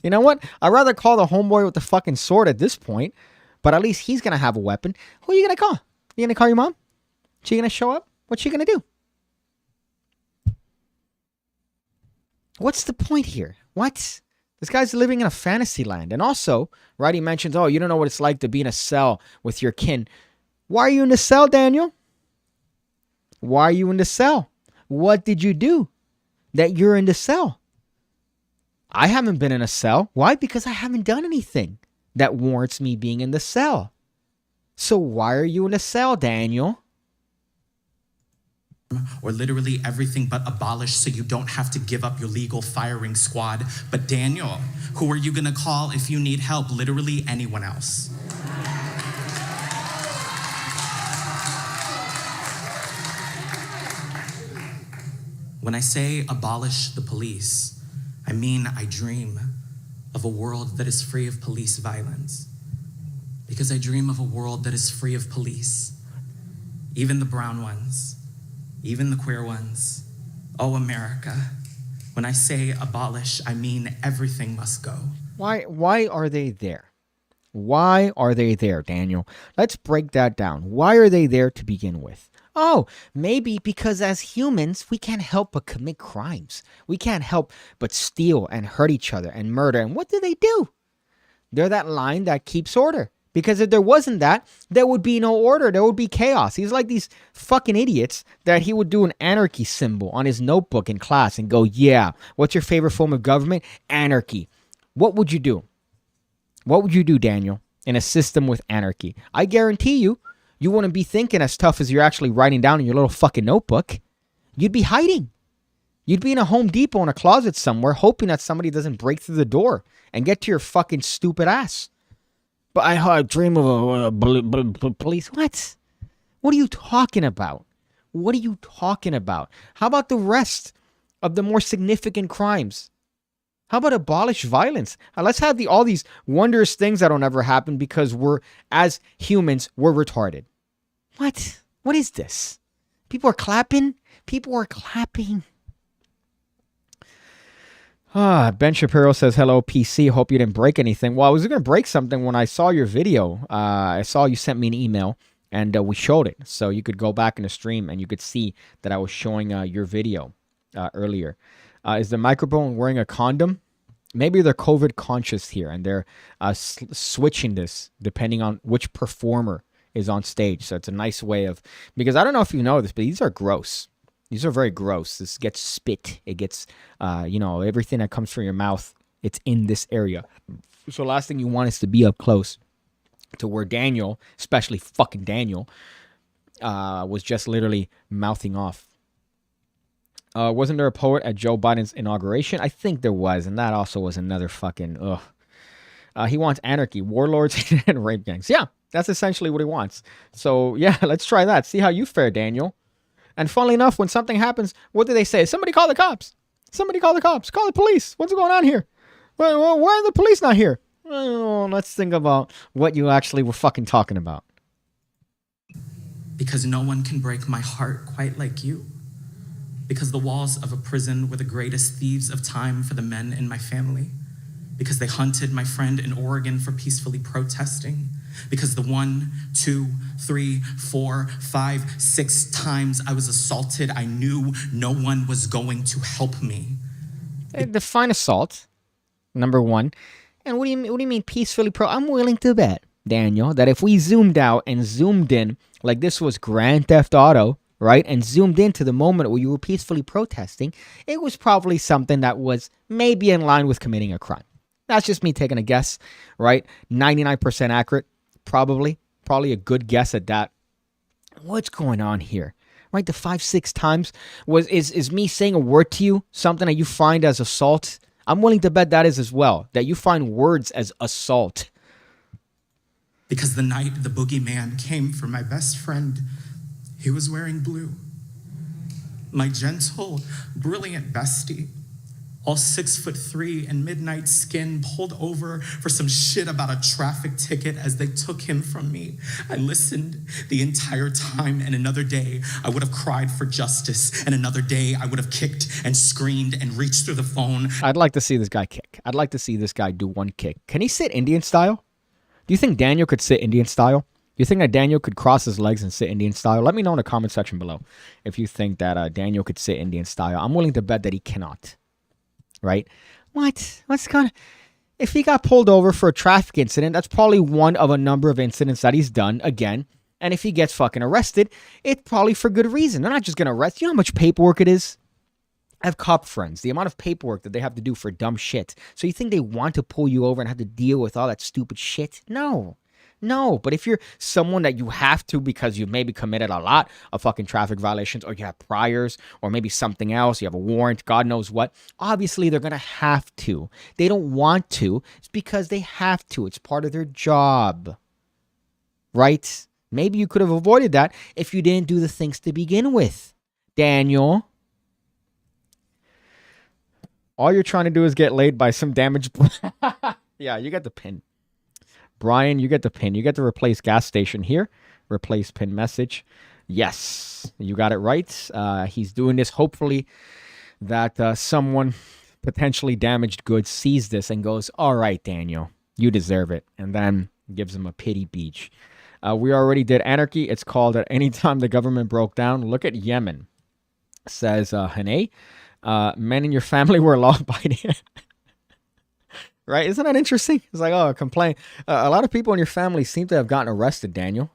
You know what? I'd rather call the homeboy with the fucking sword at this point, but at least he's going to have a weapon. Who are you going to call? You going to call your mom? She going to show up? What's she going to do? What's the point here? What? This guy's living in a fantasy land. And also, right, he mentions, oh, you don't know what it's like to be in a cell with your kin. Why are you in the cell, Daniel? Why are you in the cell? What did you do that you're in the cell? I haven't been in a cell. Why? Because I haven't done anything that warrants me being in the cell. So why are you in the cell, Daniel? Or literally everything but abolish so you don't have to give up your legal firing squad. But Daniel, who are you gonna call if you need help? Literally anyone else. When I say abolish the police, I mean I dream of a world that is free of police violence. Because I dream of a world that is free of police. Even the brown ones. Even the queer ones. Oh, America. When I say abolish, I mean everything must go. Why are they there? Why are they there, Daniel? Let's break that down. Why are they there to begin with? Oh, maybe because as humans, we can't help but commit crimes. We can't help but steal and hurt each other and murder. And what do? They're that line that keeps order. Because if there wasn't that, there would be no order. There would be chaos. He's like these fucking idiots that he would do an anarchy symbol on his notebook in class and go, yeah, what's your favorite form of government? Anarchy. What would you do? What would you do, Daniel, in a system with anarchy? I guarantee you wouldn't be thinking as tough as you're actually writing down in your little fucking notebook. You'd be hiding. You'd be in a Home Depot in a closet somewhere hoping that somebody doesn't break through the door and get to your fucking stupid ass. But I dream of a police. What? What are you talking about? What are you talking about? How about the rest of the more significant crimes? How about abolish violence? Let's have all these wondrous things that don't ever happen because as humans, we're retarded. What? What is this? People are clapping? People are clapping. Ben Shapiro says, hello, PC. Hope you didn't break anything. Well, I was going to break something when I saw your video. I saw you sent me an email, and we showed it. So you could go back in the stream, and you could see that I was showing your video earlier. Is the microphone wearing a condom? Maybe they're COVID conscious here, and they're switching this depending on which performer is on stage. So it's a nice way of, because I don't know if you know this, but these are gross. These are very gross. This gets spit. It gets, everything that comes from your mouth, it's in this area. So last thing you want is to be up close to where Daniel, especially fucking Daniel, was just literally mouthing off. Wasn't there a poet at Joe Biden's inauguration? I think there was, and that also was another fucking ugh. He wants anarchy, warlords, and rape gangs. Yeah, that's essentially what he wants. So yeah, let's try that. See how you fare, Daniel. And funnily enough, when something happens, what do they say? Somebody call the cops. Somebody call the cops. Call the police. What's going on here? Well, why are the police not here? Oh, let's think about what you actually were fucking talking about. Because no one can break my heart quite like you. Because the walls of a prison were the greatest thieves of time for the men in my family. Because they hunted my friend in Oregon for peacefully protesting. Because the 1, 2, 3, 4, 5, 6 times I was assaulted, I knew no one was going to help me. Define assault, number one. And what do you mean peacefully I'm willing to bet, Daniel, that if we zoomed out and zoomed in like this was Grand Theft Auto, right, and zoomed into the moment where you were peacefully protesting, it was probably something that was maybe in line with committing a crime. That's just me taking a guess, right? 99% accurate, probably a good guess at that. What's going on here? Right, the 5, 6 times is me saying a word to you, something that you find as assault. I'm willing to bet that is as well, that you find words as assault. Because the night the boogeyman came for my best friend, he was wearing blue. My gentle, brilliant bestie, all 6'3" and midnight skin, pulled over for some shit about a traffic ticket as they took him from me. I listened the entire time, and another day I would have cried for justice, and another day I would have kicked and screamed and reached through the phone. I'd like to see this guy kick. I'd like to see this guy do one kick. Can he sit Indian style? Do you think Daniel could sit Indian style? Do you think that Daniel could cross his legs and sit Indian style? Let me know in the comment section below if you think that Daniel could sit Indian style. I'm willing to bet that he cannot. Right? What's going on? If he got pulled over for a traffic incident, that's probably one of a number of incidents that he's done again. And if he gets fucking arrested, it's probably for good reason. They're not just going to arrest. You know how much paperwork it is? I have cop friends. The amount of paperwork that they have to do for dumb shit. So you think they want to pull you over and have to deal with all that stupid shit? No. But if you're someone that you have to because you've maybe committed a lot of fucking traffic violations, or you have priors, or maybe something else, you have a warrant, God knows what, obviously they're going to have to. They don't want to. It's because they have to. It's part of their job. Right? Maybe you could have avoided that if you didn't do the things to begin with. Daniel. All you're trying to do is get laid by some damaged... Yeah, you got the pin. Brian, you get the pin. You get to replace gas station here. Replace pin message. Yes, you got it right. He's doing this hopefully that someone potentially damaged goods sees this and goes, all right, Daniel, you deserve it. And then gives him a pity beach. We already did anarchy. It's called at any time the government broke down. Look at Yemen. Says Hane. Men in your family were law-abiding. Right? Isn't that interesting? It's like, oh, complain. A lot of people in your family seem to have gotten arrested, Daniel.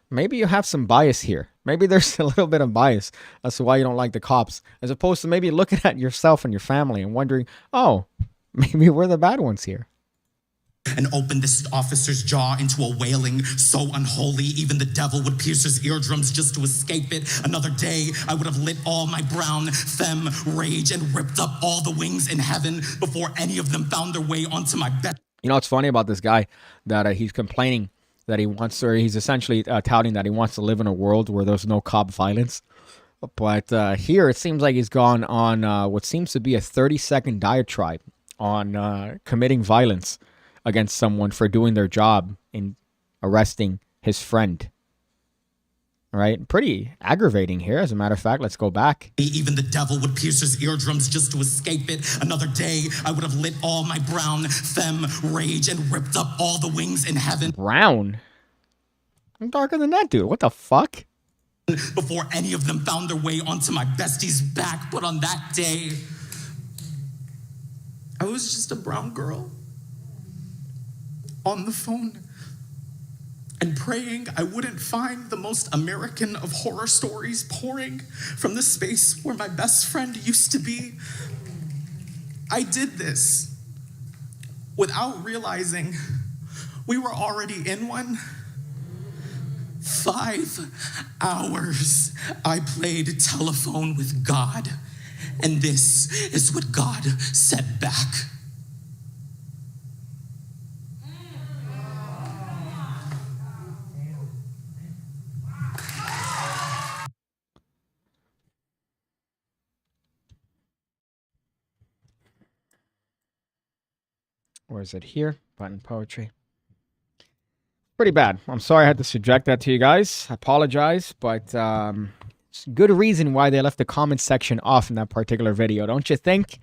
Maybe you have some bias here. Maybe there's a little bit of bias as to why you don't like the cops, as opposed to maybe looking at yourself and your family and wondering, oh, maybe we're the bad ones here. And opened this officer's jaw into a wailing so unholy, even the devil would pierce his eardrums just to escape it. Another day, I would have lit all my brown femme rage and ripped up all the wings in heaven before any of them found their way onto my bed. You know what's funny about this guy? That he's complaining that he wants, or he's essentially touting that he wants to live in a world where there's no cop violence. But here, it seems like he's gone on what seems to be a 30-second diatribe on committing violence against someone for doing their job in arresting his friend. All right, pretty aggravating here. As a matter of fact, let's go back. Even the devil would pierce his eardrums just to escape it. Another day, I would have lit all my brown femme rage and ripped up all the wings in heaven. Brown? I'm darker than that dude. What the fuck? Before any of them found their way onto my bestie's back. But on that day, I was just a brown girl on the phone and praying I wouldn't find the most American of horror stories pouring from the space where my best friend used to be. I did this without realizing we were already in one. 5 hours I played telephone with God, and this is what God said back. Or is it here? Button poetry. Pretty bad. I'm sorry I had to subject that to you guys. I apologize, but it's a good reason why they left the comment section off in that particular video, don't you think?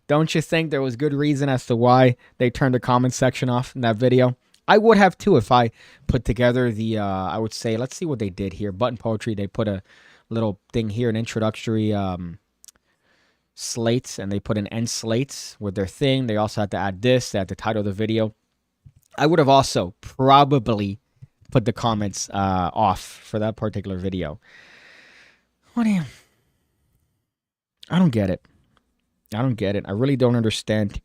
Don't you think there was good reason as to why they turned the comment section off in that video? I would have too if I put together the, I would say, let's see what they did here. Button poetry, they put a little thing here, an introductory slates, and they put an end slates with their thing. They also had to add this, they had to title the video. I would have also probably put the comments off for that particular video. What do you... I don't get it. I don't get it. I really don't understand.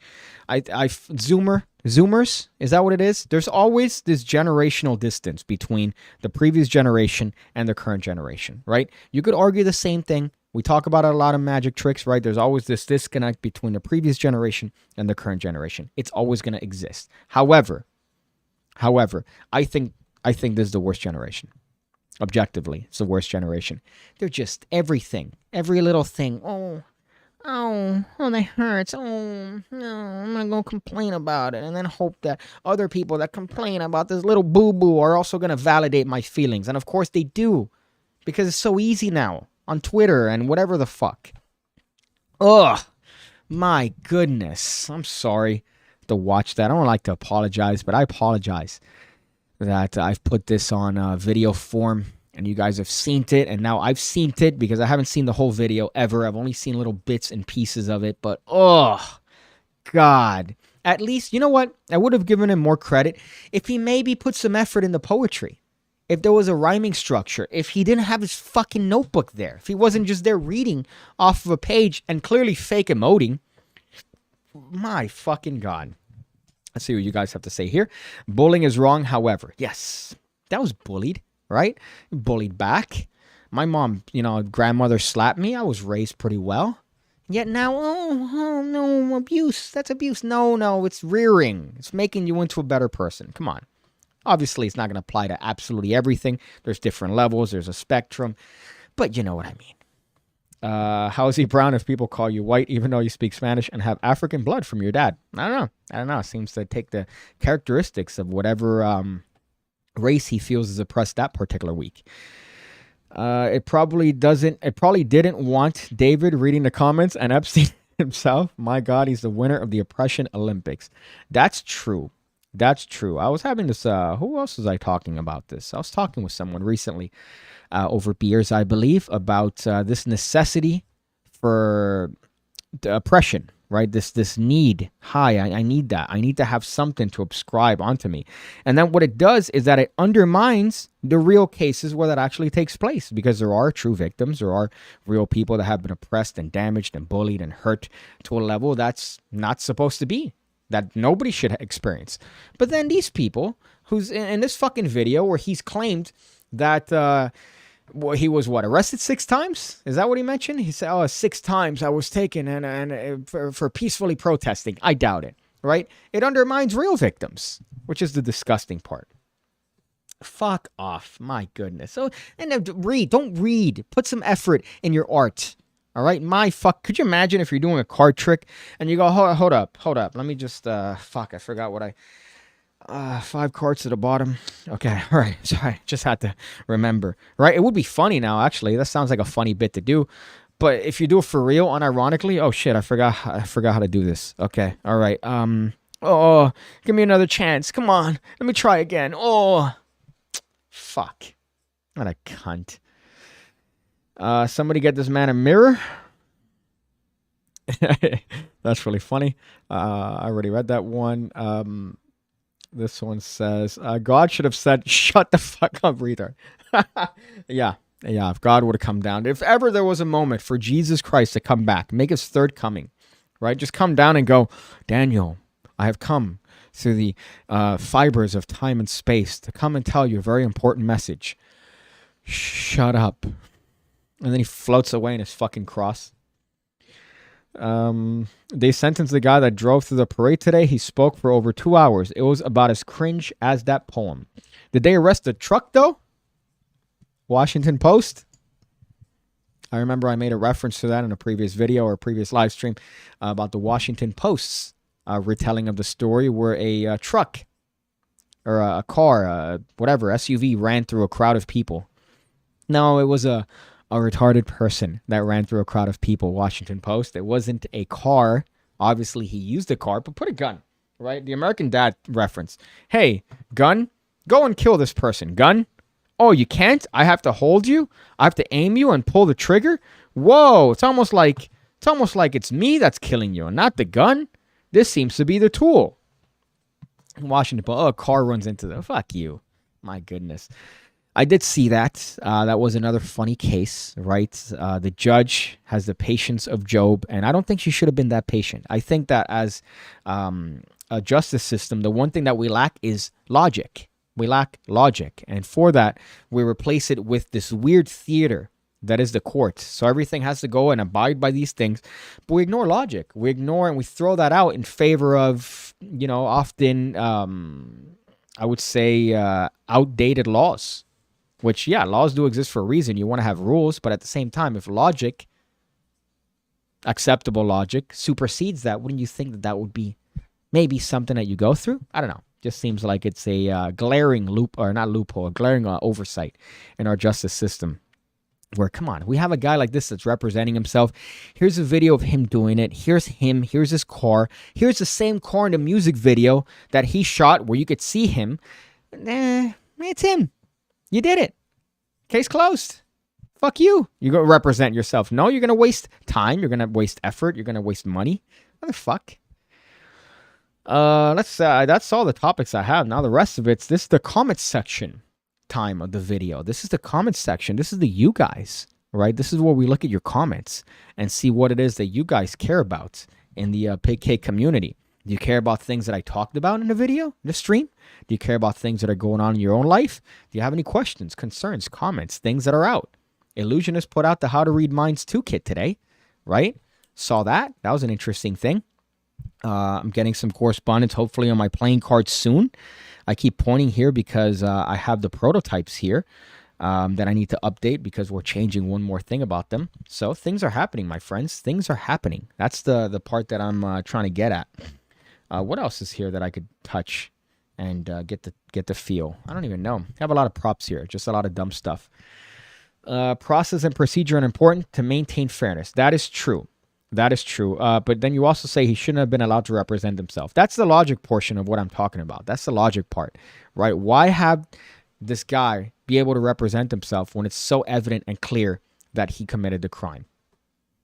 Zoomers, is that what it is? There's always this generational distance between the previous generation and the current generation, right? You could argue the same thing. We talk about a lot of magic tricks, right? There's always this disconnect between the previous generation and the current generation. It's always going to exist. However, I think this is the worst generation. Objectively, it's the worst generation. They're just everything, every little thing. Oh, that hurts. Oh, no, I'm going to go complain about it and then hope that other people that complain about this little boo-boo are also going to validate my feelings. And of course they do, because it's so easy now on Twitter and whatever the fuck. Ugh, my goodness. I'm sorry to watch that. I don't like to apologize, but I apologize that I've put this on video form and you guys have seen it, and now I've seen it because I haven't seen the whole video ever. I've only seen little bits and pieces of it, but oh God. At least, you know what? I would have given him more credit if he maybe put some effort in the poetry. If there was a rhyming structure, if he didn't have his fucking notebook there, if he wasn't just there reading off of a page and clearly fake emoting. My fucking God. Let's see what you guys have to say here. Bullying is wrong, however. Yes, that was bullied, right? Bullied back. My mom, grandmother slapped me. I was raised pretty well. Yet now, oh no, abuse. That's abuse. No, it's rearing. It's making you into a better person. Come on. Obviously, it's not going to apply to absolutely everything. There's different levels. There's a spectrum. But you know what I mean. How is he brown if people call you white even though you speak Spanish and have African blood from your dad? I don't know. It seems to take the characteristics of whatever race he feels is oppressed that particular week. It probably didn't want David reading the comments and Epstein himself. My God, he's the winner of the Oppression Olympics. That's true. I was having this, who else was I talking about this? I was talking with someone recently over beers, I believe, about this necessity for the oppression, right? This need. I need that. I need to have something to ascribe onto me. And then what it does is that it undermines the real cases where that actually takes place, because there are true victims. There are real people that have been oppressed and damaged and bullied and hurt to a level that's not supposed to be, that nobody should experience. But then these people, who's in this fucking video where he's claimed that he was arrested 6 times? Is that what he mentioned? He said, 6 times I was taken and for peacefully protesting. I doubt it, right? It undermines real victims, which is the disgusting part. Fuck off, my goodness. So, and don't read. Put some effort in your art. All right, could you imagine if you're doing a card trick and you go, hold up. Let me just, I forgot what 5 cards to the bottom. Okay, all right, sorry, just had to remember, right? It would be funny now, actually. That sounds like a funny bit to do. But if you do it for real, unironically, oh shit, I forgot how to do this. Okay, all right. Give me another chance. Come on, let me try again. Oh, fuck. What a cunt. Somebody get this man a mirror. That's really funny. I already read that one. This one says, God should have said, shut the fuck up, breather. Yeah. If God would have come down. If ever there was a moment for Jesus Christ to come back, make his third coming, right? Just come down and go, Daniel, I have come through the fibers of time and space to come and tell you a very important message. Shut up. And then he floats away in his fucking cross. They sentenced the guy that drove through the parade today. He spoke for over 2 hours. It was about as cringe as that poem. Did they arrest the truck, though? Washington Post? I remember I made a reference to that in a previous video or a previous live stream about the Washington Post's retelling of the story where a truck or a car, whatever, SUV ran through a crowd of people. No, it was a retarded person that ran through a crowd of people, Washington Post. It wasn't a car. Obviously, he used a car, but put a gun, right? The American Dad reference. Hey, gun, go and kill this person. Gun. Oh, you can't? I have to hold you? I have to aim you and pull the trigger? Whoa, it's almost like it's me that's killing you and not the gun. This seems to be the tool. Washington Post. Oh, a car runs into them. Fuck you. My goodness. I did see that. That was another funny case, right? The judge has the patience of Job, and I don't think she should have been that patient. I think that as a justice system, the one thing that we lack is logic. We lack logic, and for that, we replace it with this weird theater that is the court. So everything has to go and abide by these things, but we ignore logic. We ignore and we throw that out in favor of, often, I would say, outdated laws. Which, yeah, laws do exist for a reason. You want to have rules, but at the same time, if logic, acceptable logic, supersedes that, wouldn't you think that that would be maybe something that you go through? I don't know. Just seems like it's a glaring a glaring oversight in our justice system. Where, come on, we have a guy like this that's representing himself. Here's a video of him doing it. Here's him. Here's his car. Here's the same car in the music video that he shot where you could see him. It's him. You did it. Case closed. Fuck you. You're going to represent yourself. No, you're going to waste time. You're going to waste effort. You're going to waste money. What the fuck? That's all the topics I have. Now the rest of this is the comment section time of the video. This is the comment section. This is the you guys, right? This is where we look at your comments and see what it is that you guys care about in the PigCake community. Do you care about things that I talked about in the video, in the stream? Do you care about things that are going on in your own life? Do you have any questions, concerns, comments, things that are out? Illusionist put out the How to Read Minds 2 kit today, right? Saw that. That was an interesting thing. I'm getting some correspondence, hopefully, on my playing cards soon. I keep pointing here because I have the prototypes here that I need to update because we're changing one more thing about them. So things are happening, my friends. Things are happening. That's the part that I'm trying to get at. What else is here that I could touch and get the feel? I don't even know. I have a lot of props here, just a lot of dumb stuff. Process and procedure are important to maintain fairness. That is true. That is true. But then you also say he shouldn't have been allowed to represent himself. That's the logic portion of what I'm talking about. That's the logic part, right? Why have this guy be able to represent himself when it's so evident and clear that he committed the crime?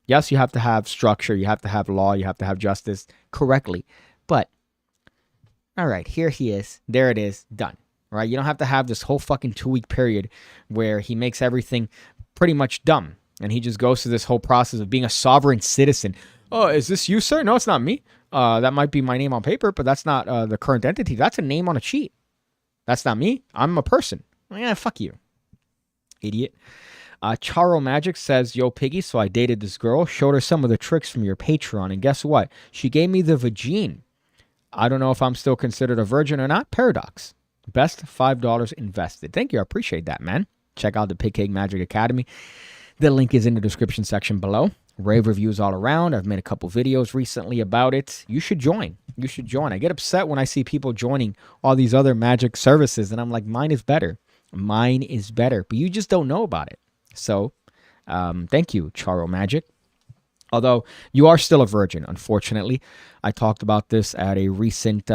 Yes, you have to have structure. You have to have law. You have to have justice correctly. But, all right, here he is. There it is. Done. Right? You don't have to have this whole fucking 2-week period where he makes everything pretty much dumb. And he just goes through this whole process of being a sovereign citizen. Oh, is this you, sir? No, it's not me. That might be my name on paper, but that's not the current entity. That's a name on a sheet. That's not me. I'm a person. Yeah, fuck you. Idiot. Charo Magic says, yo, Piggy, so I dated this girl, showed her some of the tricks from your Patreon, and guess what? She gave me the vagine. I don't know if I'm still considered a virgin or not. Paradox. Best $5 invested. Thank you. I appreciate that, man. Check out the PigCake Magic Academy. The link is in the description section below. Rave reviews all around. I've made a couple videos recently about it. You should join. You should join. I get upset when I see people joining all these other magic services, and I'm like, mine is better. Mine is better. But you just don't know about it. So, thank you, Charo Magic. Although you are still a virgin, unfortunately. I talked about this at a recent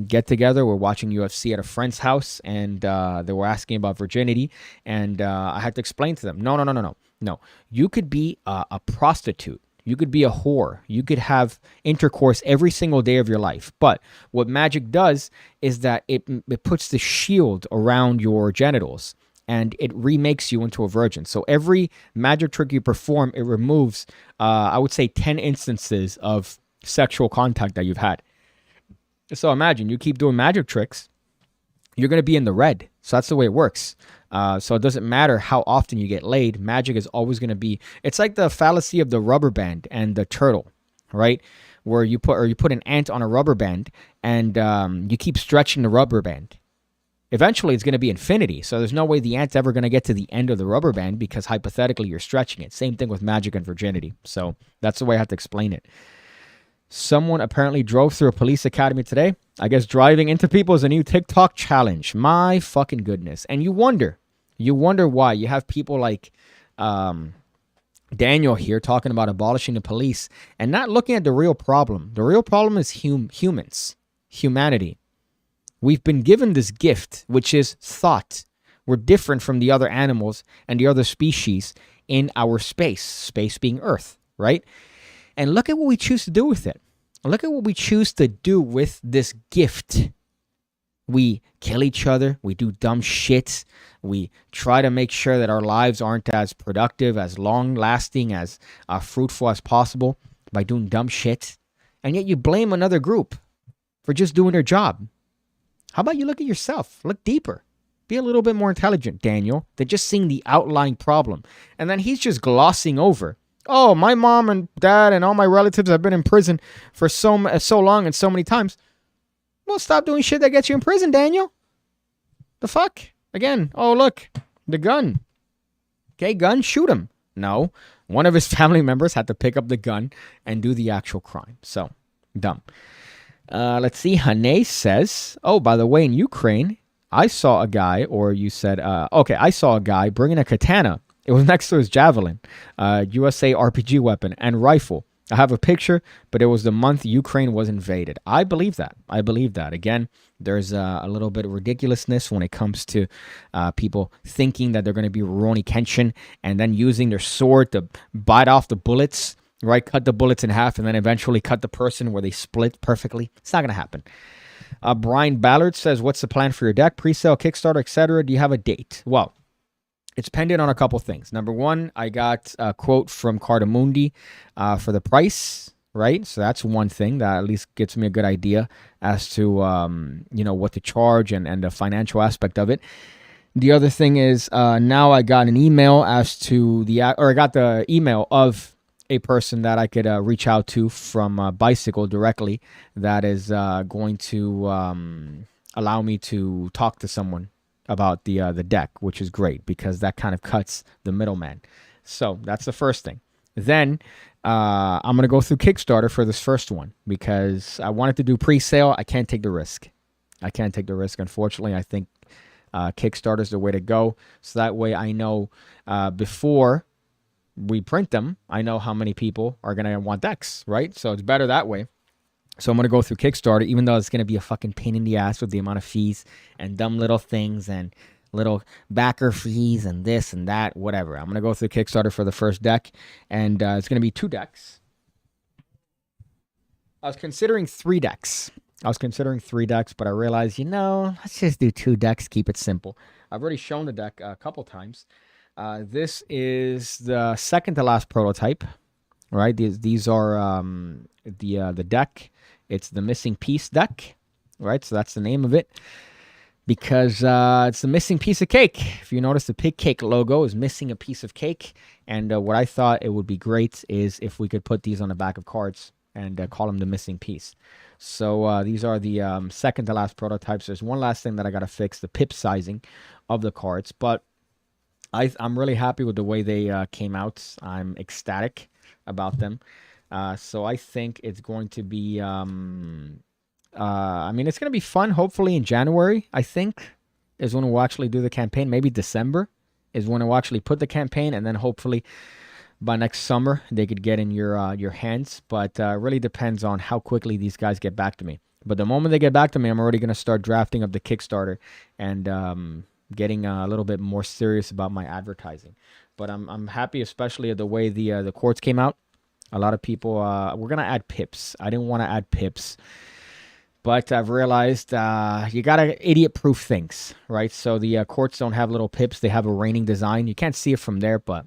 get-together. We're watching UFC at a friend's house, and they were asking about virginity, and I had to explain to them, no. You could be a prostitute. You could be a whore. You could have intercourse every single day of your life. But what magic does is that it puts the shield around your genitals and it remakes you into a virgin. So every magic trick you perform, it removes, I would say, 10 instances of sexual contact that you've had. So imagine you keep doing magic tricks, you're going to be in the red. So that's the way it works. So it doesn't matter how often you get laid. Magic is always going to be, it's like the fallacy of the rubber band and the turtle, right? Where you put an ant on a rubber band and you keep stretching the rubber band. Eventually it's going to be infinity. So there's no way the ant's ever going to get to the end of the rubber band because hypothetically you're stretching it. Same thing with magic and virginity. So that's the way I have to explain it. Someone apparently drove through a police academy today. I guess driving into people is a new TikTok challenge. My fucking goodness. And you wonder why. You have people like Daniel here talking about abolishing the police and not looking at the real problem. The real problem is humans, humanity. We've been given this gift, which is thought. We're different from the other animals and the other species in our space being Earth, right? And look at what we choose to do with it. Look at what we choose to do with this gift. We kill each other. We do dumb shit. We try to make sure that our lives aren't as productive, as long-lasting, as fruitful as possible by doing dumb shit. And yet you blame another group for just doing their job. How about you look at yourself? Look deeper. Be a little bit more intelligent, Daniel, than just seeing the outlying problem. And then he's just glossing over. Oh, my mom and dad and all my relatives have been in prison for so long and so many times. Well, stop doing shit that gets you in prison, Daniel. The fuck? Again, oh, look, the gun. Okay, gun, shoot him. No, one of his family members had to pick up the gun and do the actual crime. So, dumb. Let's see. Hane says, oh, by the way, in Ukraine, I saw a guy, or you said, I saw a guy bringing a katana. It was next to his javelin, USA RPG weapon, and rifle. I have a picture, but it was the month Ukraine was invaded. I believe that. Again, there's a little bit of ridiculousness when it comes to people thinking that they're going to be Rurouni Kenshin and then using their sword to bite off the bullets, right? Cut the bullets in half and then eventually cut the person where they split perfectly. It's not going to happen. Brian Ballard says, what's the plan for your deck? Pre-sale, Kickstarter, etc. Do you have a date? Well, it's pending on a couple things. Number one, I got a quote from Cardamundi for the price, right? So that's one thing that at least gets me a good idea as to, what to charge and the financial aspect of it. The other thing is now I got an email I got the email of a person that I could reach out to from Bicycle directly that is going to allow me to talk to someone about the deck, which is great because that kind of cuts the middleman. So that's the first thing. Then I'm going to go through Kickstarter for this first one because I wanted to do pre-sale. I can't take the risk. Unfortunately. I think Kickstarter is the way to go. So that way I know before we print them, I know how many people are going to want decks, right? So it's better that way. So I'm going to go through Kickstarter, even though it's going to be a fucking pain in the ass with the amount of fees and dumb little things and little backer fees and this and that, whatever. I'm going to go through Kickstarter for the first deck, and it's going to be 2 decks. I was considering 3 decks, but I realized, let's just do 2 decks, keep it simple. I've already shown the deck a couple times. This is the second to last prototype, right? These are the deck. It's the missing piece deck, right? So that's the name of it because it's the missing piece of cake. If you notice, the PigCake logo is missing a piece of cake. And what I thought it would be great is if we could put these on the back of cards and call them the missing piece. So these are the second to last prototypes. There's one last thing that I got to fix, the pip sizing of the cards. But I'm really happy with the way they came out. I'm ecstatic about them. So I think it's going to be, it's going to be fun. Hopefully in January, I think, is when we'll actually do the campaign. Maybe December is when we'll actually put the campaign. And then hopefully by next summer, they could get in your hands. But it really depends on how quickly these guys get back to me. But the moment they get back to me, I'm already going to start drafting up the Kickstarter and getting a little bit more serious about my advertising. But I'm happy, especially at the way the quartz came out. A lot of people, we're going to add pips. I didn't want to add pips, but I've realized you got to idiot-proof things, right? So the quartz don't have little pips. They have a raining design. You can't see it from there, but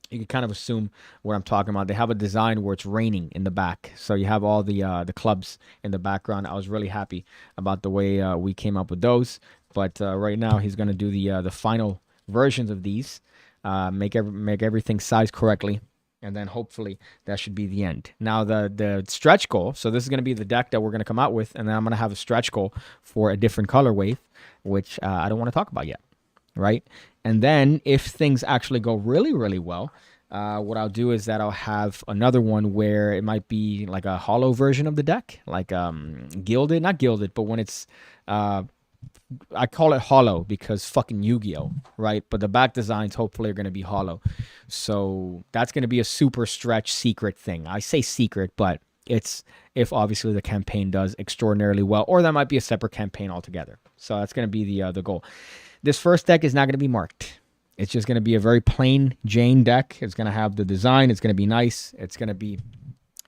you can kind of assume what I'm talking about. They have a design where it's raining in the back. So you have all the clubs in the background. I was really happy about the way we came up with those. But right now he's going to do the final versions of these, make everything sized correctly. And then hopefully that should be the end. Now the stretch goal, so this is going to be the deck that we're going to come out with. And then I'm going to have a stretch goal for a different color wave, which I don't want to talk about yet. Right? And then if things actually go really, really well, what I'll do is that I'll have another one where it might be like a hollow version of the deck, like gilded, not gilded, but when it's, I call it hollow because fucking Yu-Gi-Oh, right? But the back designs hopefully are going to be hollow. So that's going to be a super stretch secret thing. I say secret, but it's if obviously the campaign does extraordinarily well, or that might be a separate campaign altogether. So that's going to be the goal. This first deck is not going to be marked. It's just going to be a very plain Jane deck. It's going to have the design. It's going to be nice. It's going to be,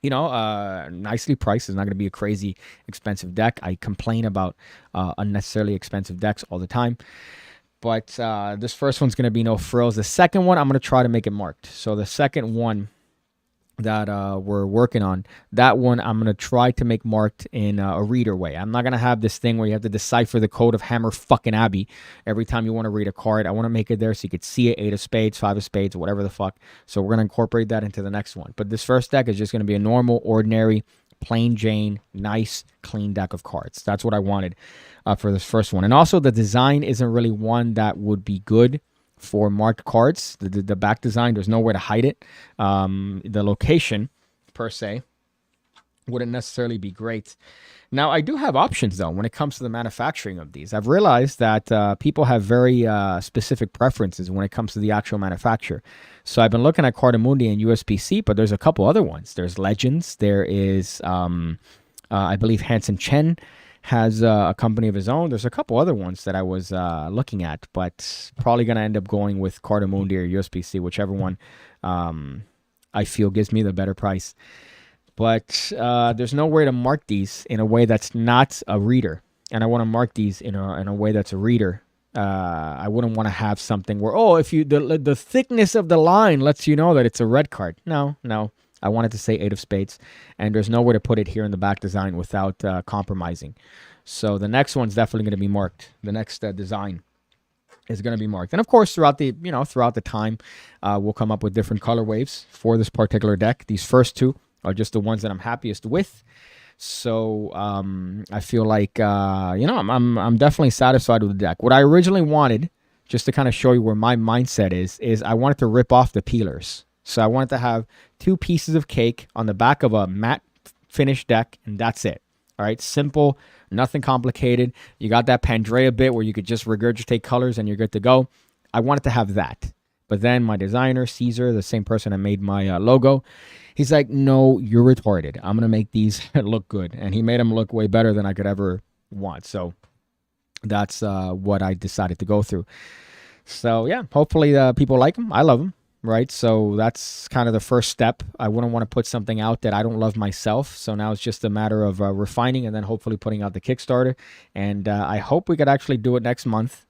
nicely priced. It's not going to be a crazy expensive deck. I complain about unnecessarily expensive decks all the time. But this first one's going to be no frills. The second one, I'm going to try to make it marked. So the second one that we're working on, that one I'm going to try to make marked in a reader way. I'm not going to have this thing where you have to decipher the code of Hammer fucking Abbey every time you want to read a card. I want to make it there so you could see it, 8 of spades, 5 of spades, whatever the fuck. So we're going to incorporate that into the next one. But this first deck is just going to be a normal, ordinary, plain Jane, nice, clean deck of cards. That's what I wanted for this first one. And also the design isn't really one that would be good for marked cards. The back design, there's nowhere to hide it. The location per se wouldn't necessarily be great. Now I do have options though when it comes to the manufacturing of these. I've realized that people have very specific preferences when it comes to the actual manufacture. So I've been looking at Cardamundi and USPC, but there's a couple other ones. There's Legends. There is I believe Hansen Chen has a company of his own. There's a couple other ones that I was looking at, but probably going to end up going with Cardamundi or USPC, whichever one I feel gives me the better price. But there's no way to mark these in a way that's not a reader. And I want to mark these in a way that's a reader. I wouldn't want to have something where, if you the thickness of the line lets you know that it's a red card. No. I wanted to say 8 of spades, and there's no way to put it here in the back design without compromising. So the next one's definitely going to be marked. The next design is going to be marked. And of course, throughout the time, we'll come up with different color waves for this particular deck. These first two are just the ones that I'm happiest with. So I feel like, I'm definitely satisfied with the deck. What I originally wanted, just to kind of show you where my mindset is I wanted to rip off the peelers. So I wanted to have 2 pieces of cake on the back of a matte finish deck, and that's it. All right, simple, nothing complicated. You got that Pandrea bit where you could just regurgitate colors and you're good to go. I wanted to have that. But then my designer, Caesar, the same person that made my logo, he's like, no, you're retarded. I'm going to make these look good. And he made them look way better than I could ever want. So that's what I decided to go through. So, yeah, hopefully people like them. I love them. Right, so that's kind of the first step. I wouldn't want to put something out that I don't love myself. So now it's just a matter of refining and then hopefully putting out the Kickstarter. And I hope we could actually do it next month.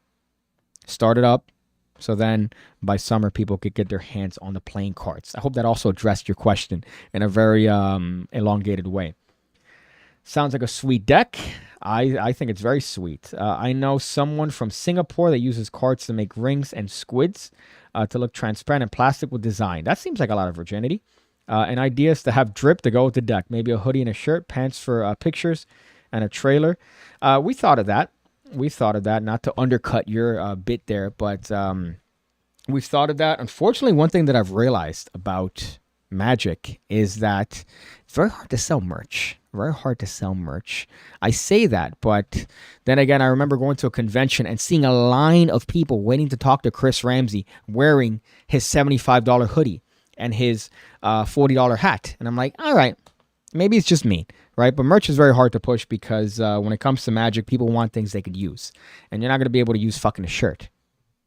Start it up. So then by summer, people could get their hands on the playing cards. I hope that also addressed your question in a very elongated way. Sounds like a sweet deck. I think it's very sweet. I know someone from Singapore that uses cards to make rings and squids to look transparent and plastic with design. That seems like a lot of virginity. And ideas to have drip to go with the deck. Maybe a hoodie and a shirt, pants for pictures, and a trailer. We thought of that. Not to undercut your bit there, but we've thought of that. Unfortunately, one thing that I've realized about Magic is that it's very hard to sell merch. I say that, but then again, I remember going to a convention and seeing a line of people waiting to talk to Chris Ramsey wearing his $75 hoodie and his $40 hat. And I'm like, all right, maybe it's just me, right? But merch is very hard to push because when it comes to Magic, people want things they could use. And you're not going to be able to use fucking a shirt.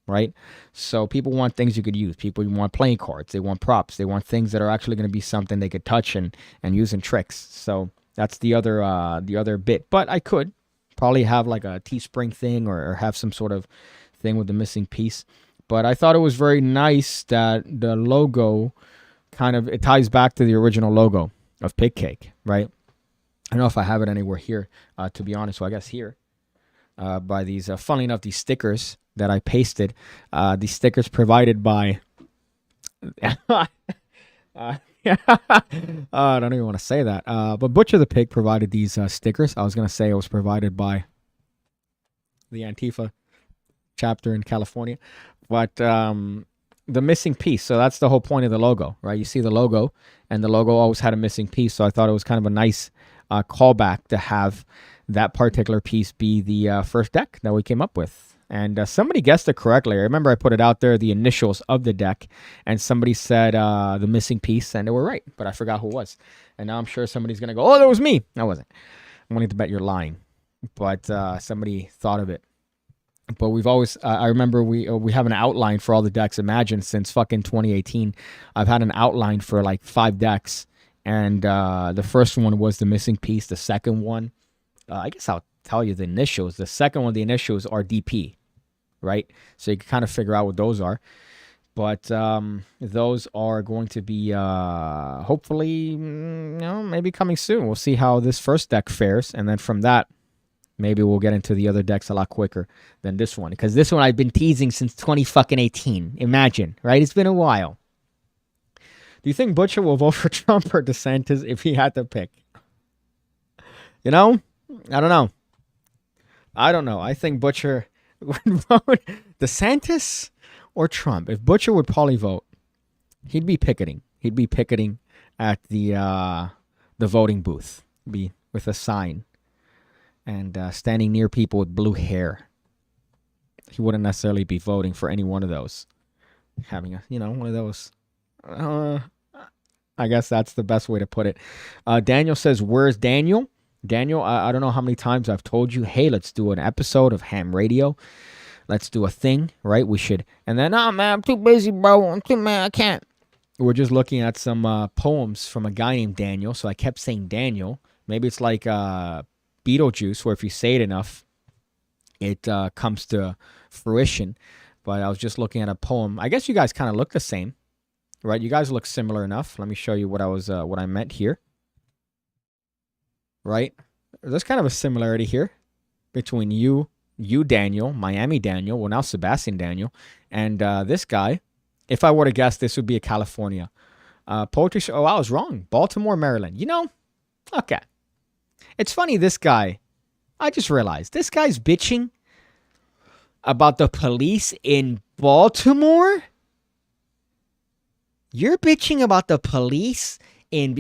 right? So people want things you could use. People want playing cards. They want props. They want things that are actually going to be something they could touch and use in tricks. So that's the other bit. But I could probably have like a Teespring thing or have some sort of thing with the missing piece. But I thought it was very nice that the logo it ties back to the original logo of PigCake, right? I don't know if I have it anywhere here, to be honest. So I guess here, by these, funnily enough, these stickers that I pasted, these stickers provided by, I don't even want to say that, but Butcher the Pig provided these stickers. I was going to say it was provided by the Antifa chapter in California, but the missing piece. So that's the whole point of the logo, right? You see the logo, and the logo always had a missing piece. So I thought it was kind of a nice callback to have that particular piece be the first deck that we came up with. And somebody guessed it correctly. I remember I put it out there, the initials of the deck, and somebody said the missing piece, and they were right, but I forgot who it was. And now I'm sure somebody's going to go, oh, that was me. I wasn't. I'm willing to bet you're lying. But somebody thought of it. But we've always, I remember we have an outline for all the decks. Imagine since fucking 2018, I've had an outline for like 5 decks. And the first one was the missing piece. The second one, I guess I'll tell you the initials. The second one, the initials are DP, right? So you can kind of figure out what those are. But those are going to be hopefully, maybe coming soon. We'll see how this first deck fares. And then from that, maybe we'll get into the other decks a lot quicker than this one. Because this one I've been teasing since 2018. Imagine, right? It's been a while. Do you think Butcher will vote for Trump or DeSantis if he had to pick? I don't know. I think Butcher would vote DeSantis or Trump. If Butcher would probably vote, he'd be picketing. He'd be picketing at the voting booth, be with a sign, and standing near people with blue hair. He wouldn't necessarily be voting for any one of those. Having one of those. I guess that's the best way to put it. Daniel says, where's Daniel? Daniel, I don't know how many times I've told you, hey, let's do an episode of Ham Radio. Let's do a thing, right? We should. And then, man, I'm too busy, bro. I'm too mad. I can't. We're just looking at some poems from a guy named Daniel. So I kept saying Daniel. Maybe it's like Beetlejuice, where if you say it enough, it comes to fruition. But I was just looking at a poem. I guess you guys kind of look the same, right? You guys look similar enough. Let me show you what I meant here. Right? There's kind of a similarity here between you Daniel, Miami Daniel, well now Sebastian Daniel, and this guy. If I were to guess, this would be a California poetry show. Oh, I was wrong. Baltimore, Maryland. Okay. It's funny, this guy, I just realized, this guy's bitching about the police in Baltimore? You're bitching about the police in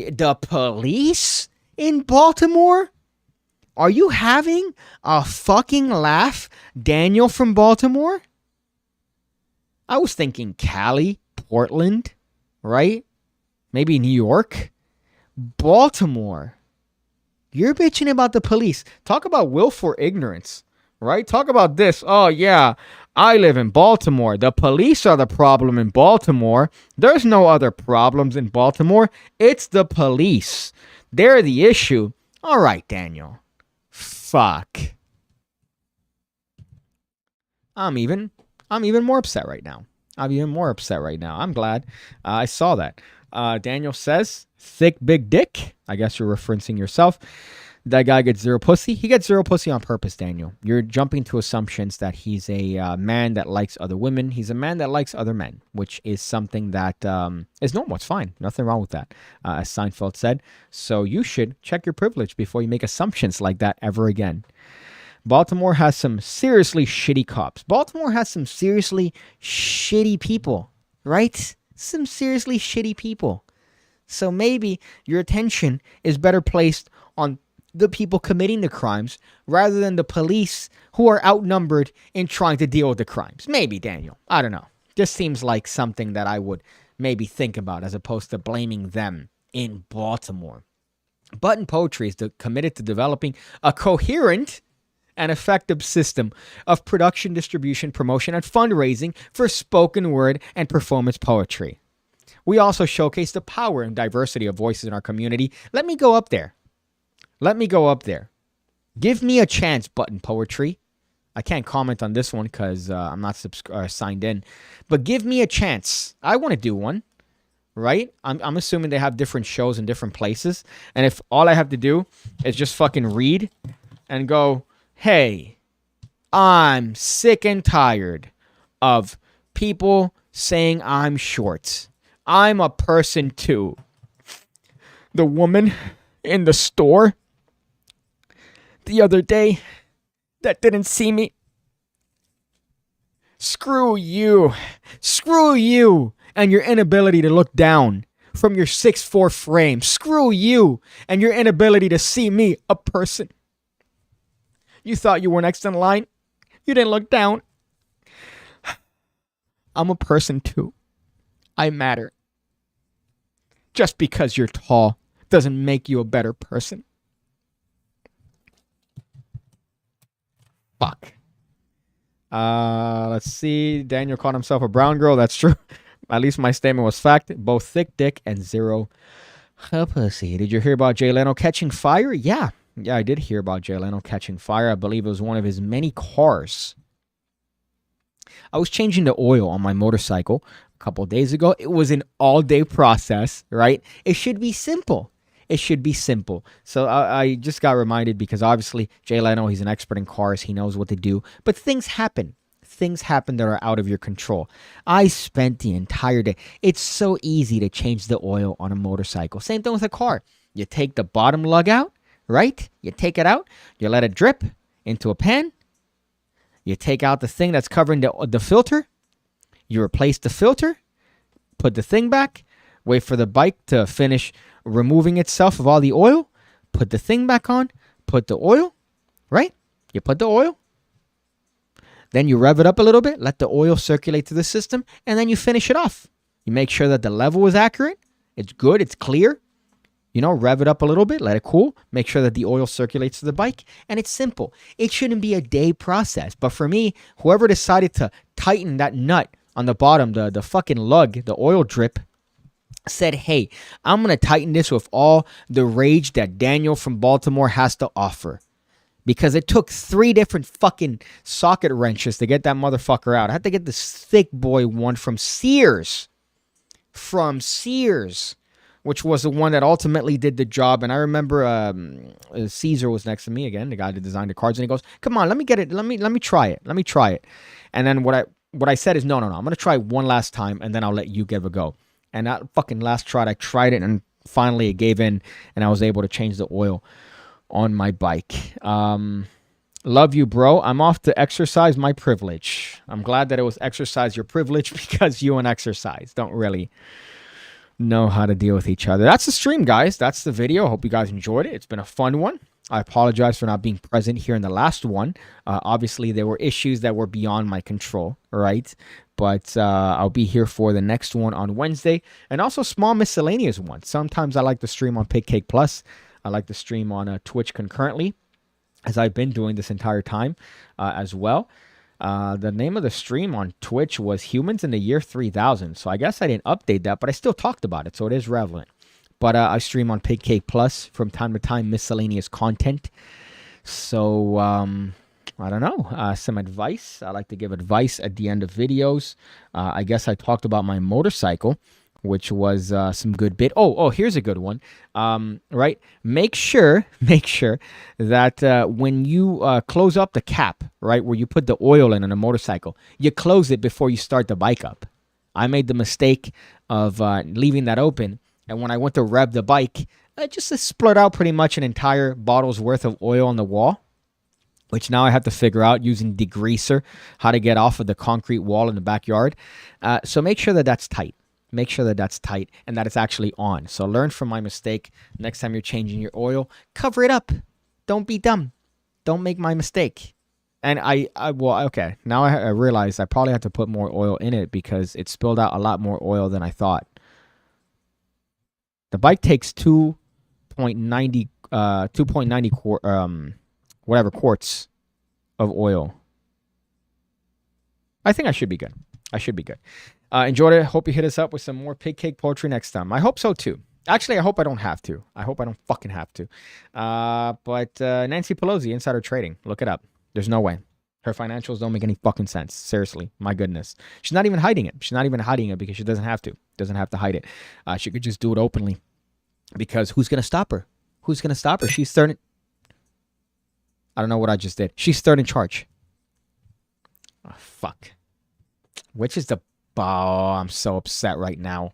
Baltimore? Are you having a fucking laugh, Daniel from Baltimore? I was thinking Cali, Portland, right? Maybe New York. Baltimore. You're bitching about the police. Talk about willful ignorance, right? Talk about this. Oh, yeah, I live in Baltimore. The police are the problem in Baltimore. There's no other problems in Baltimore. It's the police. They're the issue. All right, Daniel. Fuck. I'm even more upset right now. I'm glad I saw that. Daniel says, thick big dick. I guess you're referencing yourself. That guy gets zero pussy. He gets zero pussy on purpose, Daniel. You're jumping to assumptions that he's a man that likes other women. He's a man that likes other men, which is something that is normal. It's fine. Nothing wrong with that, as Seinfeld said. So you should check your privilege before you make assumptions like that ever again. Baltimore has some seriously shitty cops. Baltimore has some seriously shitty people, right? Some seriously shitty people. So maybe your attention is better placed on the people committing the crimes rather than the police who are outnumbered in trying to deal with the crimes. Maybe, Daniel. I don't know. This seems like something that I would maybe think about as opposed to blaming them in Baltimore. Button Poetry is committed to developing a coherent and effective system of production, distribution, promotion, and fundraising for spoken word and performance poetry. We also showcase the power and diversity of voices in our community. Let me go up there. Let me go up there. Give me a chance, Button Poetry. I can't comment on this one because I'm not signed in. But give me a chance. I want to do one, right? I'm assuming they have different shows in different places. And if all I have to do is just fucking read and go, hey, I'm sick and tired of people saying I'm short. I'm a person too. The woman in the store the other day that didn't see me. Screw you. Screw you and your inability to look down from your 6'4" frame. Screw you and your inability to see me, a person. You thought you were next in line. You didn't look down. I'm a person too. I matter. Just because you're tall doesn't make you a better person. Fuck. Let's see. Daniel called himself a brown girl. That's true. At least my statement was fact. Both thick dick and zero pussy. Did you hear about Jay Leno catching fire? Yeah, I did hear about Jay Leno catching fire. I believe it was one of his many cars. I was changing the oil on my motorcycle a couple of days ago. It was an all-day process, right? It should be simple. It should be simple. So I just got reminded because obviously Jay Leno, he's an expert in cars. He knows what to do. But things happen. Things happen that are out of your control. I spent the entire day. It's so easy to change the oil on a motorcycle. Same thing with a car. You take the bottom lug out, right? You take it out. You let it drip into a pan. You take out the thing that's covering the filter. You replace the filter. Put the thing back. Wait for the bike to finish removing itself of all the oil. Put the thing back on. Put the oil, right? You put the oil. Then you rev it up a little bit. Let the oil circulate through the system. And then you finish it off. You make sure that the level is accurate. It's good. It's clear. You know, rev it up a little bit. Let it cool. Make sure that the oil circulates to the bike. And it's simple. It shouldn't be a day process. But for me, whoever decided to tighten that nut on the bottom, the fucking lug, the oil drip, said, hey, I'm going to tighten this with all the rage that Daniel from Baltimore has to offer. Because it took 3 different fucking socket wrenches to get that motherfucker out. I had to get this thick boy one from Sears. From Sears. Which was the one that ultimately did the job. And I remember Caesar was next to me again, the guy that designed the cards. And he goes, come on, let me get it. Let me try it. Let me try it. And then what I said is, no. I'm going to try one last time. And then I'll let you give a go. And that fucking last try, I tried it. And finally it gave in. And I was able to change the oil on my bike. Love you, bro. I'm off to exercise my privilege. I'm glad that it was exercise your privilege because you and exercise don't really know how to deal with each other. That's the stream, guys. That's the video. Hope you guys enjoyed it. It's been a fun one. I apologize for not being present here in the last one. Obviously, there were issues that were beyond my control, right? But I'll be here for the next one on Wednesday. And also small miscellaneous ones. Sometimes I like to stream on PigCake Plus. I like to stream on Twitch concurrently, as I've been doing this entire time as well. The name of the stream on Twitch was Humans in the Year 3000. So I guess I didn't update that, but I still talked about it. So it is relevant. But I stream on PigCake Plus from time to time, miscellaneous content. So I don't know. Some advice. I like to give advice at the end of videos. I guess I talked about my motorcycle, which was some good bit. Oh, here's a good one. Right? Make sure that when you close up the cap, right, where you put the oil in on a motorcycle, you close it before you start the bike up. I made the mistake of leaving that open, and when I went to rev the bike, I just split out pretty much an entire bottle's worth of oil on the wall, which now I have to figure out using degreaser how to get off of the concrete wall in the backyard. So make sure that that's tight. Make sure that that's tight and that it's actually on. So learn from my mistake. Next time you're changing your oil, cover it up. Don't be dumb. Don't make my mistake. And okay. Now I realize I probably have to put more oil in it because it spilled out a lot more oil than I thought. The bike takes 2.90 quarts of oil. I think I should be good. I should be good. Enjoyed it. Hope you hit us up with some more PigCake poetry next time. I hope so too. Actually, I hope I don't have to. I hope I don't fucking have to. But Nancy Pelosi, insider trading. Look it up. There's no way. Her financials don't make any fucking sense. Seriously. My goodness. She's not even hiding it. She's not even hiding it because she doesn't have to. Doesn't have to hide it. She could just do it openly. Because who's going to stop her? Who's going to stop her? She's third. I don't know what I just did. She's third in charge. Oh, fuck. Which is the... Oh, I'm so upset right now.